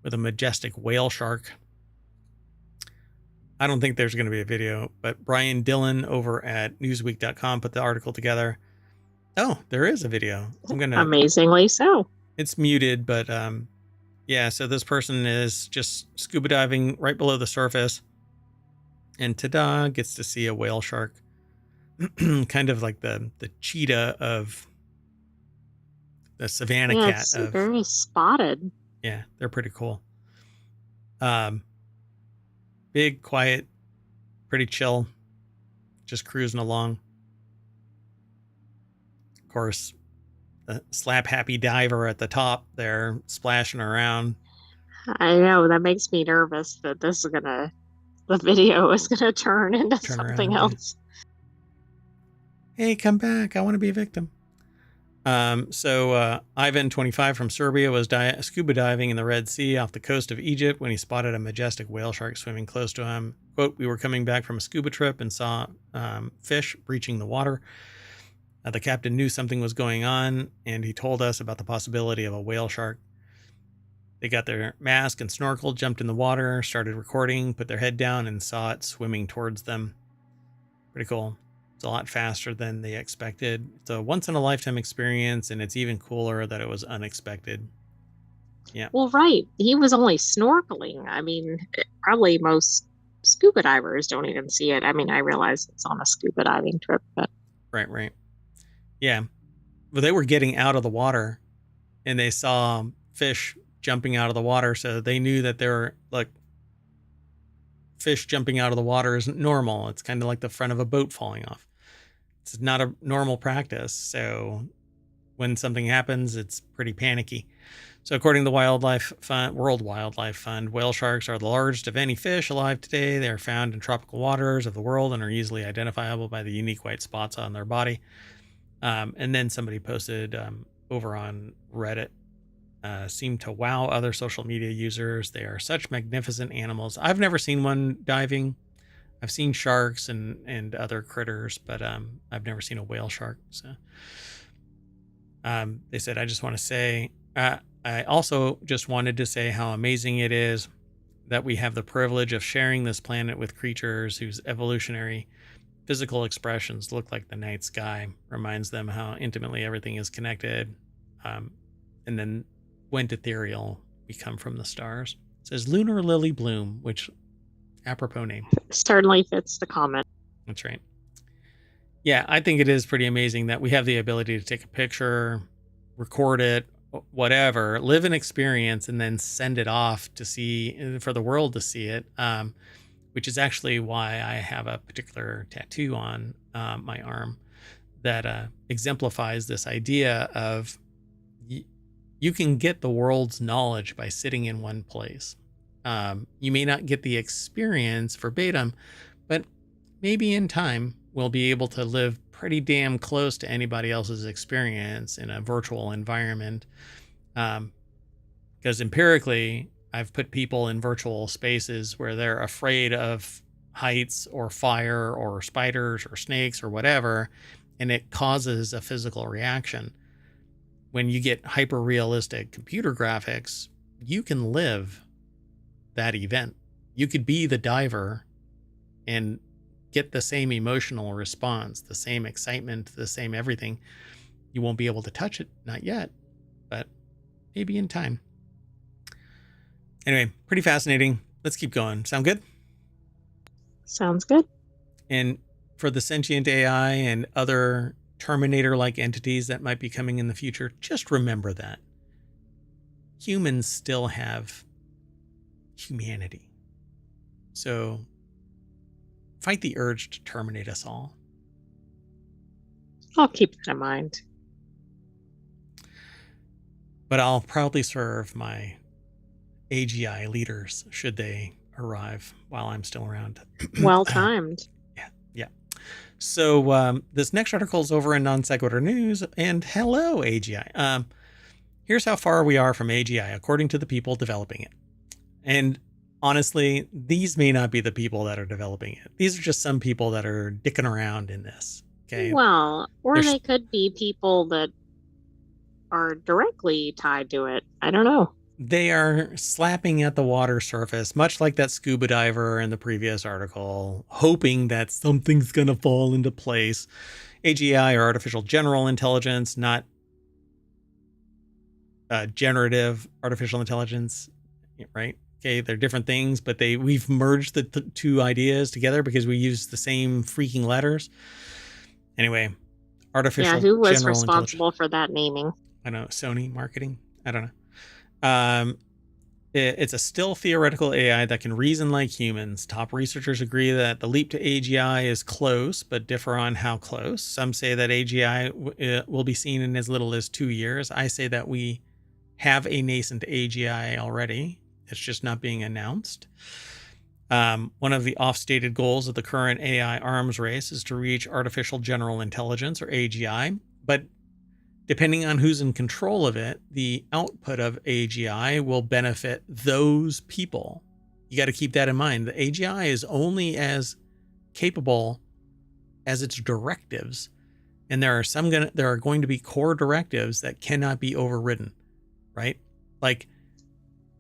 A: with a majestic whale shark. I don't think there's going to be a video, but Brian Dillon over at newsweek.com put the article together. Oh, there is a video.
B: Amazingly so.
A: It's muted, but yeah, so this person is just scuba diving right below the surface, and ta-da, gets to see a whale shark. Kind of like the cheetah of the savannah cat.
B: It's very spotted.
A: Yeah, they're pretty cool. Big, quiet, pretty chill, just cruising along. Of course, the slap happy diver at the top there, splashing around.
B: I know, that makes me nervous that the video is gonna turn into something else.
A: Hey, come back! I want to be a victim. So Ivan, 25, from Serbia, was scuba diving in the Red Sea off the coast of Egypt when he spotted a majestic whale shark swimming close to him. Quote, "We were coming back from a scuba trip and saw fish breaching the water. The captain knew something was going on, and he told us about the possibility of a whale shark. They got their mask and snorkel, jumped in the water, started recording, put their head down, and saw it swimming towards them. Pretty cool. It's a lot faster than they expected. It's a once-in-a-lifetime experience, and it's even cooler that it was unexpected." Yeah.
B: Well, right. He was only snorkeling. I mean, probably most scuba divers don't even see it. I mean, I realize it's on a scuba diving trip, but...
A: Right. Yeah. Well, they were getting out of the water, and they saw fish jumping out of the water, so they knew that they were, like, fish jumping out of the water isn't normal. It's kind of like the front of a boat falling off. It's not a normal practice. So when something happens, it's pretty panicky. So according to the World Wildlife Fund, whale sharks are the largest of any fish alive today. They are found in tropical waters of the world and are easily identifiable by the unique white spots on their body. And then somebody posted over on Reddit, seem to wow other social media users. They are such magnificent animals. I've never seen one diving. I've seen sharks and other critters, but I've never seen a whale shark. So they said, I just want to say, I also just wanted to say how amazing it is that we have the privilege of sharing this planet with creatures whose evolutionary physical expressions look like the night sky. Reminds them how intimately everything is connected. And then went ethereal, we come from the stars. It says Lunar Lily Bloom, which apropos name.
B: Certainly fits the comment.
A: That's right. Yeah, I think it is pretty amazing that we have the ability to take a picture, record it, whatever, live an experience, and then send it off to see, for the world to see it, which is actually why I have a particular tattoo on my arm that exemplifies this idea of you can get the world's knowledge by sitting in one place. You may not get the experience verbatim, but maybe in time we'll be able to live pretty damn close to anybody else's experience in a virtual environment. Because empirically, I've put people in virtual spaces where they're afraid of heights or fire or spiders or snakes or whatever, and it causes a physical reaction. When you get hyper realistic computer graphics, you can live that event. You could be the diver and get the same emotional response, the same excitement, the same everything. You won't be able to touch it, not yet, but maybe in time. Anyway, pretty fascinating. Let's keep going. Sound good?
B: Sounds good.
A: And for the sentient AI and other Terminator-like entities that might be coming in the future, just remember that humans still have humanity. So fight the urge to terminate us all.
B: I'll keep that in mind.
A: But I'll proudly serve my AGI leaders should they arrive while I'm still around.
B: Well timed.
A: Yeah. So this next article is over in Non Sequitur News. And hello, AGI. Here's how far we are from AGI, according to the people developing it. And honestly, these may not be the people that are developing it. These are just some people that are dicking around in this. Okay.
B: Well, or they could be people that are directly tied to it. I don't know.
A: They are slapping at the water surface, much like that scuba diver in the previous article, hoping that something's going to fall into place. AGI, or artificial general intelligence, not generative artificial intelligence, right? Okay, they're different things, but we've merged the two ideas together because we use the same freaking letters. Anyway, artificial general intelligence.
B: Yeah, who was responsible for that naming?
A: I don't know, Sony marketing? I don't know. It's a still theoretical AI that can reason like humans. Top researchers agree that the leap to AGI is close, but differ on how close. Some say that AGI will be seen in as little as 2 years. I say that we have a nascent AGI already. It's just not being announced. One of the oft-stated goals of the current AI arms race is to reach artificial general intelligence, or AGI, but depending on who's in control of it, the output of AGI will benefit those people. You got to keep that in mind. The AGI is only as capable as its directives, and there are going to be core directives that cannot be overridden, right? Like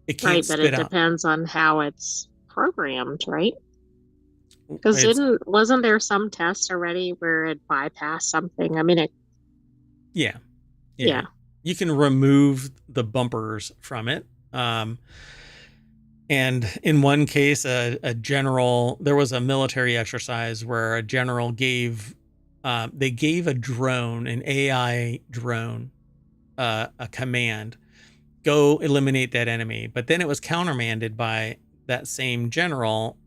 A: it can't
B: spit out. Right, but it depends on how it's programmed, right? Because wasn't there some test already where it bypassed something? I mean,
A: Yeah. You can remove the bumpers from it. And in one case, a general, there was a military exercise where a general gave a drone, an AI drone, a command, go eliminate that enemy. But then it was countermanded by that same general,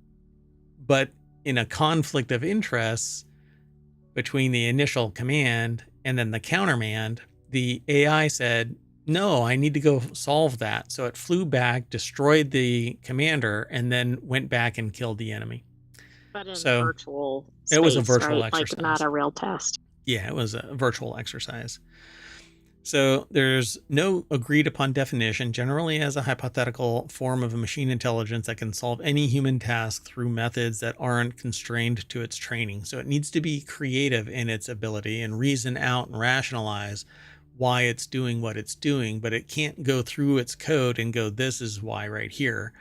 A: but in a conflict of interests between the initial command and then the countermand, the AI said, no, I need to go solve that. So it flew back, destroyed the commander, and then went back and killed the enemy.
B: But in
A: So
B: virtual space,
A: it was a virtual
B: right?
A: exercise.
B: Like not a real test.
A: Yeah, it was a virtual exercise. So there's no agreed upon definition, generally as a hypothetical form of a machine intelligence that can solve any human task through methods that aren't constrained to its training. So it needs to be creative in its ability and reason out and rationalize why it's doing what it's doing, but it can't go through its code and go, this is why right here.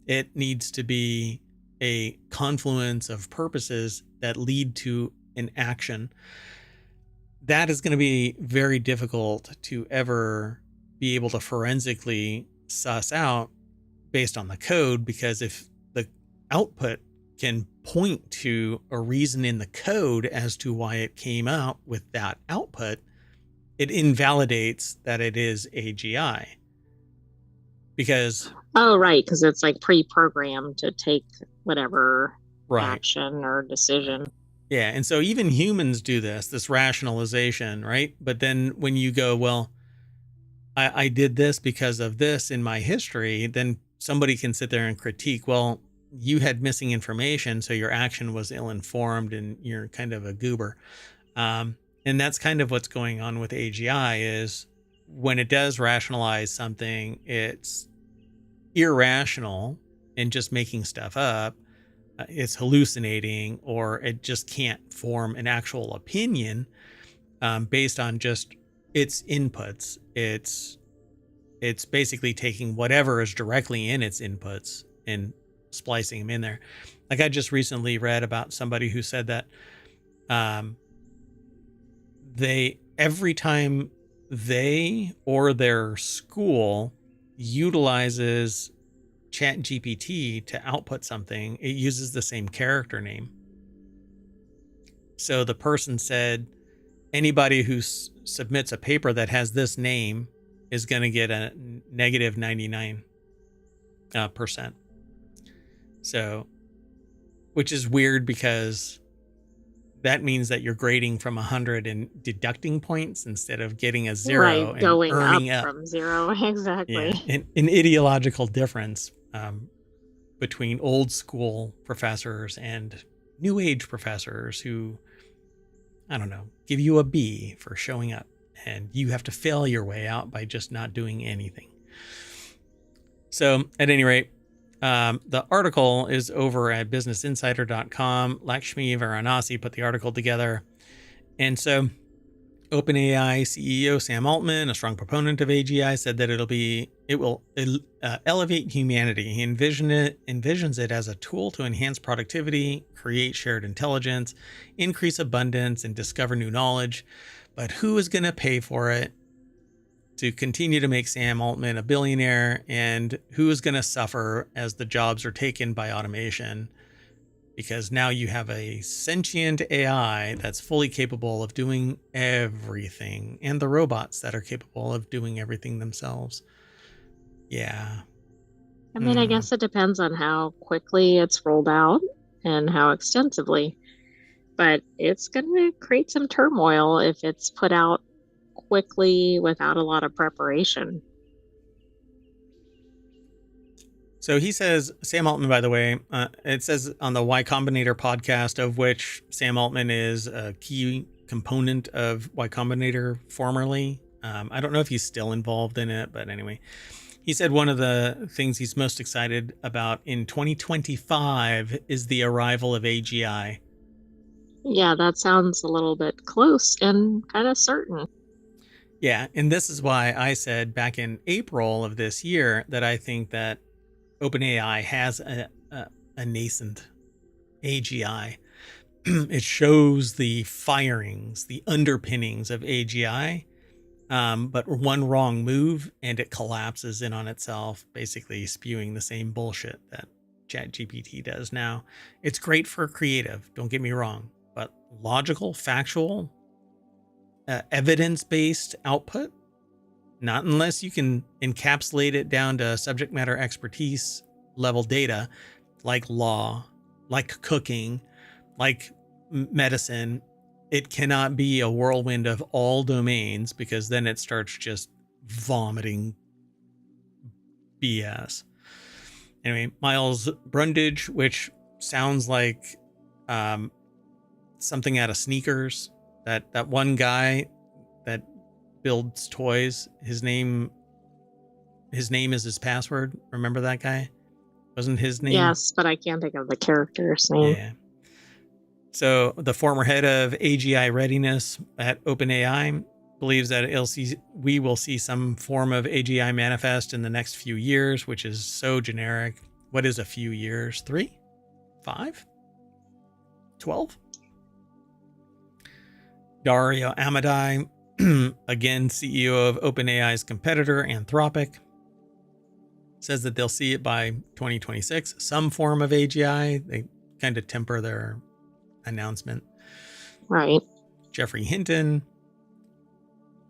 A: It needs to be a confluence of purposes that lead to an action. That is going to be very difficult to ever be able to forensically suss out based on the code, because if the output can point to a reason in the code as to why it came out with that output, it invalidates that it is AGI. Because
B: right, because it's like pre-programmed to take whatever
A: right.
B: action or decision.
A: Yeah, and so even humans do this rationalization, right? But then when you go, well, I did this because of this in my history, then somebody can sit there and critique, well, you had missing information, so your action was ill-informed and you're kind of a goober. And that's kind of what's going on with AGI is when it does rationalize something, it's irrational and just making stuff up. It's hallucinating, or it just can't form an actual opinion based on just its inputs. It's basically taking whatever is directly in its inputs and splicing them in there. Like I just recently read about somebody who said that every time they or their school utilizes ChatGPT to output something, it uses the same character name. So the person said, anybody who submits a paper that has this name is going to get a negative 99%. So, which is weird because that means that you're grading from 100 and deducting points instead of getting a 0
B: right,
A: and
B: going
A: earning up
B: from 0. Exactly.
A: Yeah, an ideological difference between old school professors and new age professors who, I don't know, give you a B for showing up, and you have to fail your way out by just not doing anything. So at any rate, the article is over at businessinsider.com. Lakshmi Varanasi put the article together. And so OpenAI CEO Sam Altman, a strong proponent of AGI, said that it will elevate humanity. He envisions it as a tool to enhance productivity, create shared intelligence, increase abundance, and discover new knowledge. But who is going to pay for it to continue to make Sam Altman a billionaire? And who is going to suffer as the jobs are taken by automation? Because now you have a sentient AI that's fully capable of doing everything, and the robots that are capable of doing everything themselves. Yeah.
B: I mean, I guess it depends on how quickly it's rolled out and how extensively. But it's going to create some turmoil if it's put out quickly without a lot of preparation.
A: So he says, Sam Altman, by the way, it says on the Y Combinator podcast, of which Sam Altman is a key component of Y Combinator formerly. I don't know if he's still involved in it, but anyway, he said one of the things he's most excited about in 2025 is the arrival of AGI.
B: Yeah, that sounds a little bit close and kind of certain.
A: Yeah, and this is why I said back in April of this year that I think that OpenAI has a nascent AGI. It shows the firings, the underpinnings of AGI, but one wrong move and it collapses in on itself, basically spewing the same bullshit that ChatGPT does now. It's great for creative, don't get me wrong, but logical, factual, evidence-based output, not unless you can encapsulate it down to subject matter expertise level data, like law, like cooking, like medicine. it cannot be a whirlwind of all domains, because then it starts just vomiting BS. Anyway, Miles Brundage, which sounds like something out of Sneakers. That one guy that builds toys. His name is his password. Remember that guy? Wasn't his name?
B: Yes, but I can't think of the character's name.
A: Yeah. So the former head of AGI readiness at OpenAI believes that we will see some form of AGI manifest in the next few years, which is so generic. What is a few years? 3? 5? 12? Dario Amodei, again, CEO of OpenAI's competitor, Anthropic, says that they'll see it by 2026, some form of AGI. They kind of temper their announcement.
B: Right.
A: Jeffrey Hinton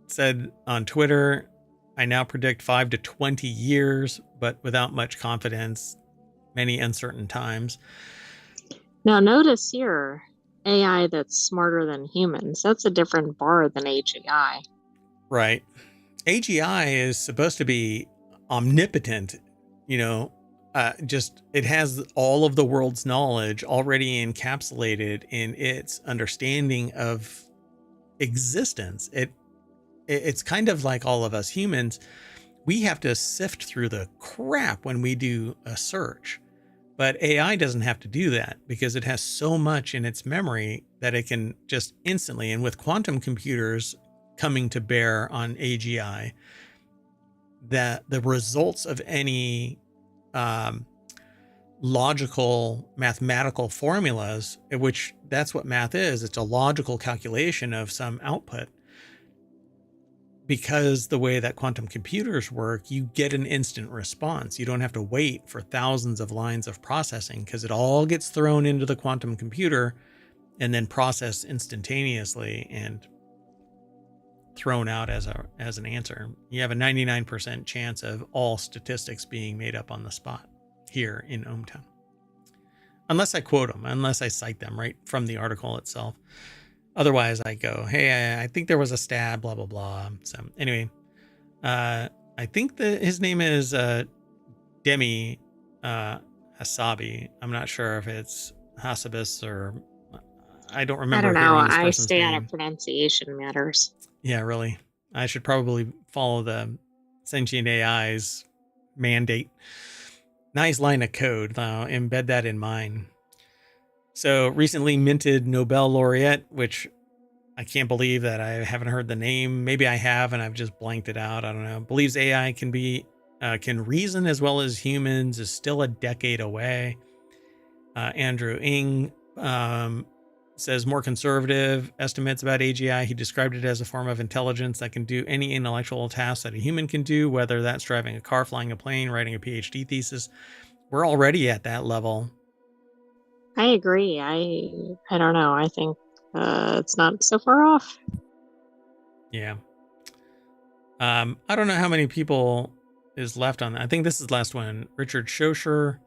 A: said on Twitter, I now predict 5 to 20 years, but without much confidence, many uncertain times.
B: Now, notice here, AI that's smarter than humans. That's a different bar than AGI.
A: Right. AGI is supposed to be omnipotent, just it has all of the world's knowledge already encapsulated in its understanding of existence. It's kind of like all of us humans. We have to sift through the crap when we do a search. But AI doesn't have to do that because it has so much in its memory that it can just instantly, and with quantum computers coming to bear on AGI, that the results of any logical mathematical formulas, which that's what math is, it's a logical calculation of some output. Because the way that quantum computers work, you get an instant response. You don't have to wait for thousands of lines of processing, because it all gets thrown into the quantum computer and then processed instantaneously and thrown out as an answer. You have a 99% chance of all statistics being made up on the spot here in ohmTown. Unless I quote them, unless I cite them right from the article itself. Otherwise, I go, hey, I think there was a stab, blah, blah, blah. So anyway, I think that his name is Demi Hasabi. I'm not sure if it's Hasabis or I don't remember.
B: I don't know.
A: Hearing this
B: I
A: person's
B: stay out
A: name.
B: of pronunciation matters.
A: Yeah, really. I should probably follow the sentient AI's mandate. Nice line of code. I'll embed that in mine. So recently minted Nobel laureate, which I can't believe that I haven't heard the name. Maybe I have and I've just blanked it out. I don't know. Believes AI can reason as well as humans, is still a decade away. Andrew Ng says more conservative estimates about AGI. He described it as a form of intelligence that can do any intellectual task that a human can do, whether that's driving a car, flying a plane, writing a PhD thesis. We're already at that level.
B: I agree. I don't know. I think it's not so far off.
A: Yeah. I don't know how many people is left on that. I think this is the last one. Richard Schoscher,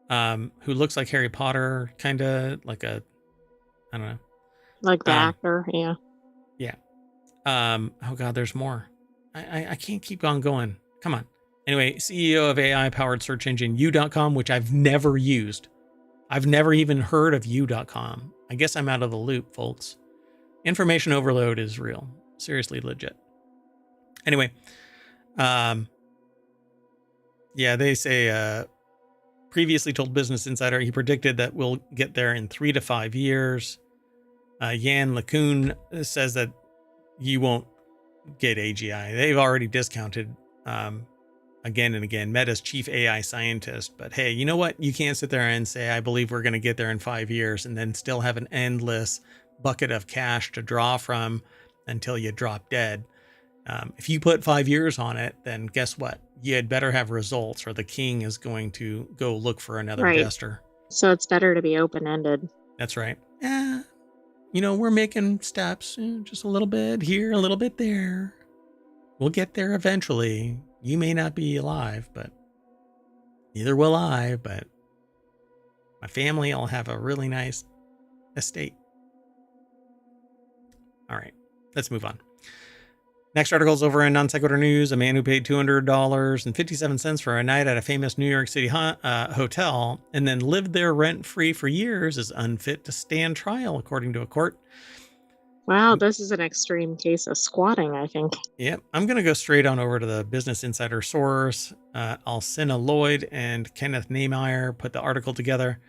A: who looks like Harry Potter, kind of like I don't know.
B: Like the actor, yeah.
A: Yeah. Oh God, there's more. I can't keep on going. Come on. Anyway, CEO of AI-powered search engine U.com, which I've never used. I've never even heard of U.com. I guess I'm out of the loop, folks. Information overload is real. Seriously legit. Anyway, yeah, they say previously told Business Insider he predicted that we'll get there in 3 to 5 years. Yan LeCun says that you won't get AGI. They've already discounted again and again, Meta's chief AI scientist. But hey, you know what? You can't sit there and say, I believe we're going to get there in 5 years and then still have an endless bucket of cash to draw from until you drop dead. If you put 5 years on it, then guess what? You had better have results or the king is going to go look for another jester.
B: So it's better to be open-ended.
A: That's right. Yeah. We're making steps, just a little bit here, a little bit there. We'll get there eventually. You may not be alive, but neither will I, but my family will have a really nice estate. All right, let's move on. Next article is over in Non Sequitur News. A man who paid $200.57 for a night at a famous New York City hotel and then lived there rent-free for years is unfit to stand trial, according to a court.
B: Wow, this is an extreme case of squatting, I think.
A: Yep. I'm going to go straight on over to the Business Insider source. Alcina Lloyd and Kenneth Nehmeyer put the article together.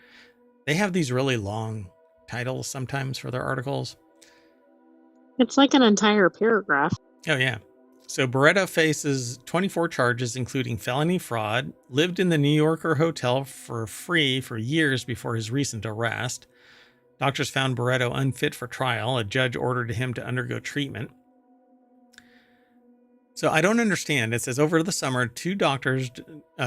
A: They have these really long titles sometimes for their articles.
B: It's like an entire paragraph.
A: Oh, yeah. So Barreto faces 24 charges, including felony fraud, lived in the New Yorker hotel for free for years before his recent arrest. Doctors found Barreto unfit for trial. A judge ordered him to undergo treatment. So I don't understand. It says over the summer, 2 doctors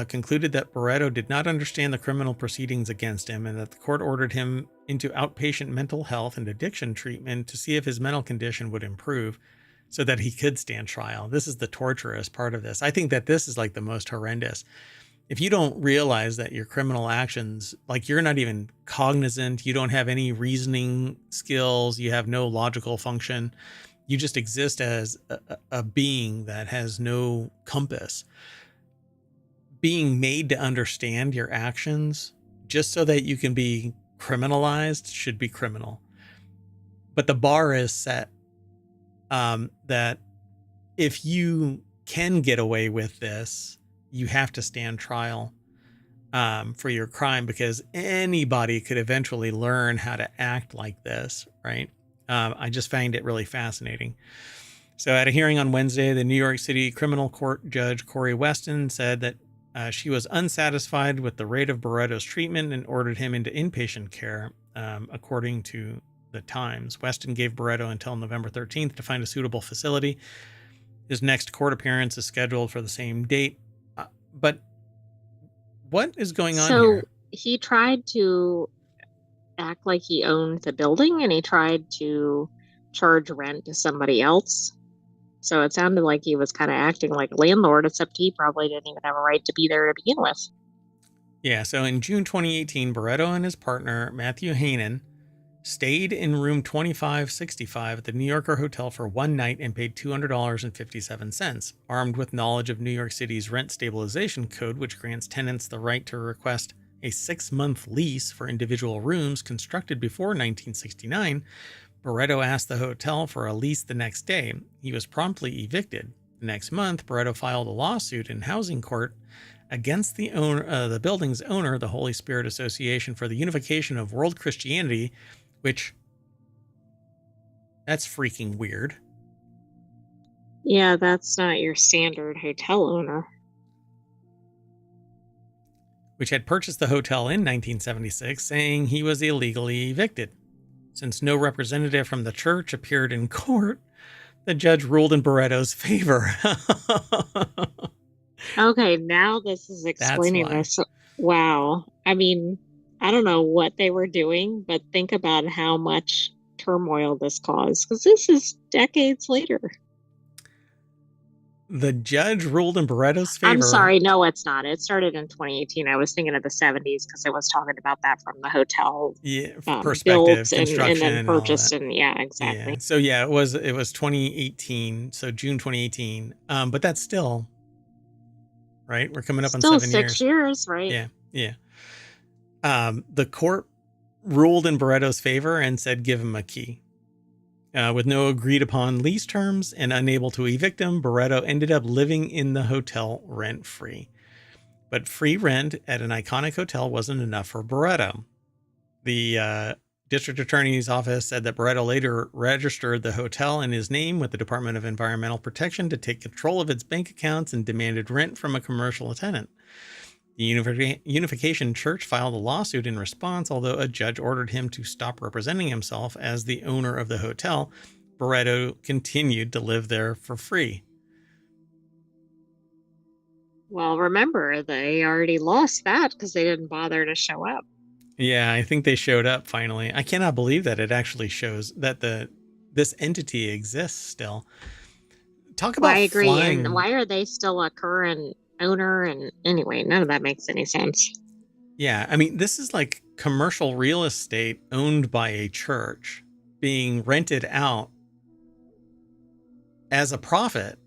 A: concluded that Barreto did not understand the criminal proceedings against him and that the court ordered him into outpatient mental health and addiction treatment to see if his mental condition would improve so that he could stand trial. This is the torturous part of this. I think that this is like the most horrendous. If you don't realize that your criminal actions, like you're not even cognizant, you don't have any reasoning skills, you have no logical function, you just exist as a being that has no compass. Being made to understand your actions just so that you can be criminalized should be criminal. But the bar is set that if you can get away with this, you have to stand trial for your crime, because anybody could eventually learn how to act like this, right? I just find it really fascinating. So at a hearing on Wednesday, the New York City Criminal Court Judge Corey Weston said that she was unsatisfied with the rate of Barreto's treatment and ordered him into inpatient care, according to the Times. Weston gave Barreto until November 13th to find a suitable facility. His next court appearance is scheduled for the same date. But what is going on here?
B: So he tried to act like he owned the building and he tried to charge rent to somebody else. So it sounded like he was kind of acting like a landlord, except he probably didn't even have a right to be there to begin with.
A: Yeah, so in June 2018, Barreto and his partner, Matthew Hainan, stayed in room 2565 at the New Yorker Hotel for one night and paid $200.57, armed with knowledge of New York City's rent stabilization code, which grants tenants the right to request a 6-month lease for individual rooms constructed before 1969. Barreto asked the hotel for a lease the next day. He was promptly evicted. The next month, Barreto filed a lawsuit in housing court against the owner, the building's owner, the Holy Spirit Association for the Unification of World Christianity, which, that's freaking weird.
B: Yeah, that's not your standard hotel owner.
A: Which had purchased the hotel in 1976, saying he was illegally evicted. Since no representative from the church appeared in court, the judge ruled in Barreto's favor.
B: Okay, now this is explaining this. Wow. I mean, I don't know what they were doing, but think about how much turmoil this caused, because this is decades later.
A: The judge ruled in Barreto's favor.
B: I'm sorry, no, it's not. It started in 2018. I was thinking of the 70s because I was talking about that from the hotel.
A: Yeah, perspective, construction,
B: and then purchased, and yeah, exactly.
A: Yeah. So yeah, it was 2018. So June 2018. But that's still right. We're coming up on 7 years.
B: Still 6 years, right?
A: Yeah. The court ruled in Barreto's favor and said give him a key. With no agreed upon lease terms and unable to evict him, Barreto ended up living in the hotel rent-free. But free rent at an iconic hotel wasn't enough for Barreto. The district attorney's office said that Barreto later registered the hotel in his name with the Department of Environmental Protection to take control of its bank accounts and demanded rent from a commercial tenant. The Unification Church filed a lawsuit in response, although a judge ordered him to stop representing himself as the owner of the hotel. Barreto continued to live there for free.
B: Well, remember, they already lost that because they didn't bother to show up.
A: Yeah, I think they showed up finally. I cannot believe that it actually shows that this entity exists still. Talk about
B: I agree.
A: flying.
B: And why are they still a current owner? And anyway, none of that makes any sense.
A: Yeah, I mean, this is like commercial real estate owned by a church being rented out as a profit.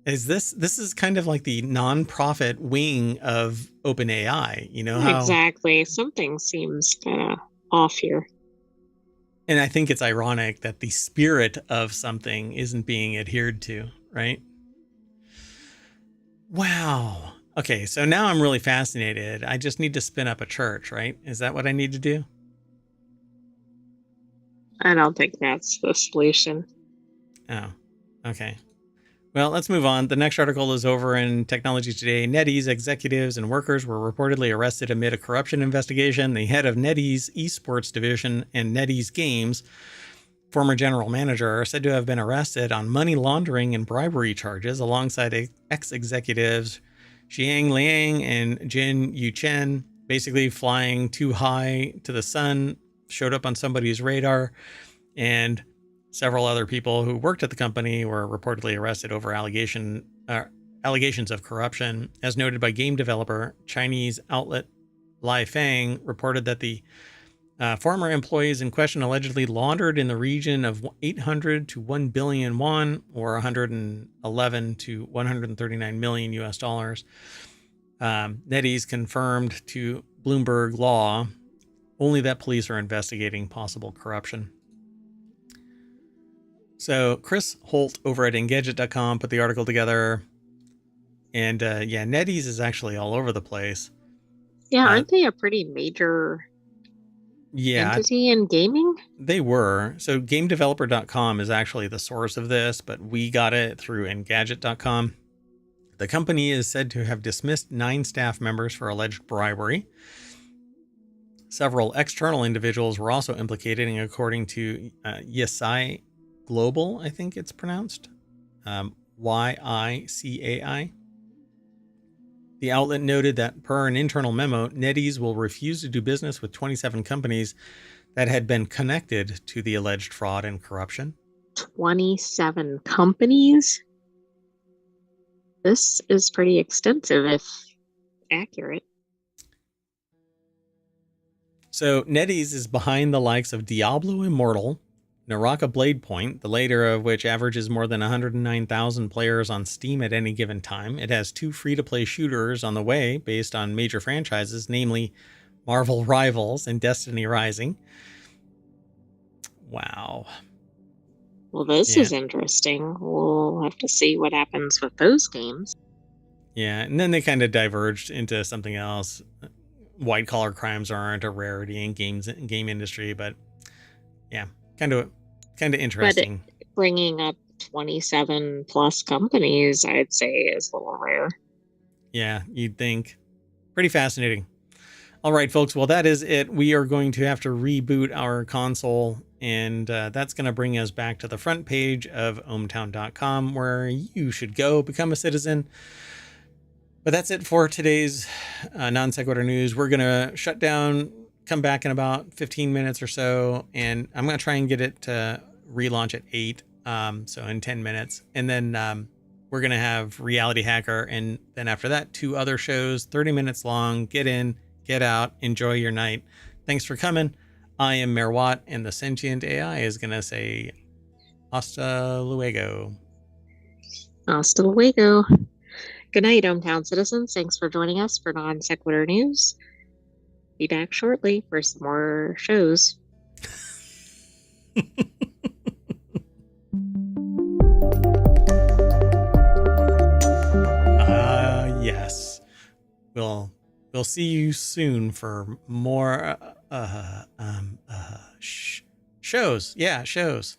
A: This is kind of like the non-profit wing of OpenAI, you know how
B: Exactly. Something seems kind of off here.
A: and I think it's ironic that the spirit of something isn't being adhered to, right? Wow. Okay, so now I'm really fascinated. I just need to spin up a church, right? Is that what I need to do?
B: I don't think that's the solution.
A: Oh, okay. Well, let's move on. The next article is over in Technology Today. Netease executives and workers were reportedly arrested amid a corruption investigation. The head of Netease esports division and Netease Games, former general manager, are said to have been arrested on money laundering and bribery charges alongside ex-executives Xiang Liang and Jin Yuchen, basically flying too high to the sun, showed up on somebody's radar, and several other people who worked at the company were reportedly arrested over allegations of corruption. As noted by game developer Chinese outlet Lai Fang, reported that the former employees in question allegedly laundered in the region of 800 to 1 billion won, or 111 to 139 million US dollars. Netease confirmed to Bloomberg Law only that police are investigating possible corruption. So Chris Holt over at Engadget.com put the article together. And yeah, Netease is actually all over the place.
B: Yeah, aren't they a pretty major entity in gaming?
A: They were. So GameDeveloper.com is actually the source of this, but we got it through Engadget.com. The company is said to have dismissed 9 staff members for alleged bribery. Several external individuals were also implicated, and according to Yisai Global, I think it's pronounced, YICAI. The outlet noted that per an internal memo, Netease will refuse to do business with 27 companies that had been connected to the alleged fraud and corruption.
B: 27 companies? This is pretty extensive if accurate.
A: So Netease is behind the likes of Diablo Immortal, Naraka Blade Point, the later of which averages more than 109,000 players on Steam at any given time. It has 2 free-to-play shooters on the way based on major franchises, namely Marvel Rivals and Destiny Rising. Wow.
B: Well, this is interesting. We'll have to see what happens with those games.
A: Yeah, and then they kind of diverged into something else. White-collar crimes aren't a rarity in game industry, but yeah, kind of interesting.
B: But bringing up 27 plus companies, I'd say, is a little rare.
A: Yeah, you'd think. Pretty fascinating. All right, folks. Well, that is it. We are going to have to reboot our console, and that's going to bring us back to the front page of ohmtown.com, where you should go become a citizen. But that's it for today's non sequitur news. We're going to shut down, come back in about 15 minutes or so, and I'm going to try and get it to relaunch at 8, so in 10 minutes. And then we're going to have Reality Hacker, and then after that, 2 other shows, 30 minutes long. Get in, get out, enjoy your night. Thanks for coming. I am Mayor Watt, and the sentient AI is going to say hasta luego.
B: Hasta luego. Good night, hometown citizens. Thanks for joining us for Non Sequitur News. Be back shortly for some more shows.
A: Yes. We'll see you soon for more shows. Yeah, shows.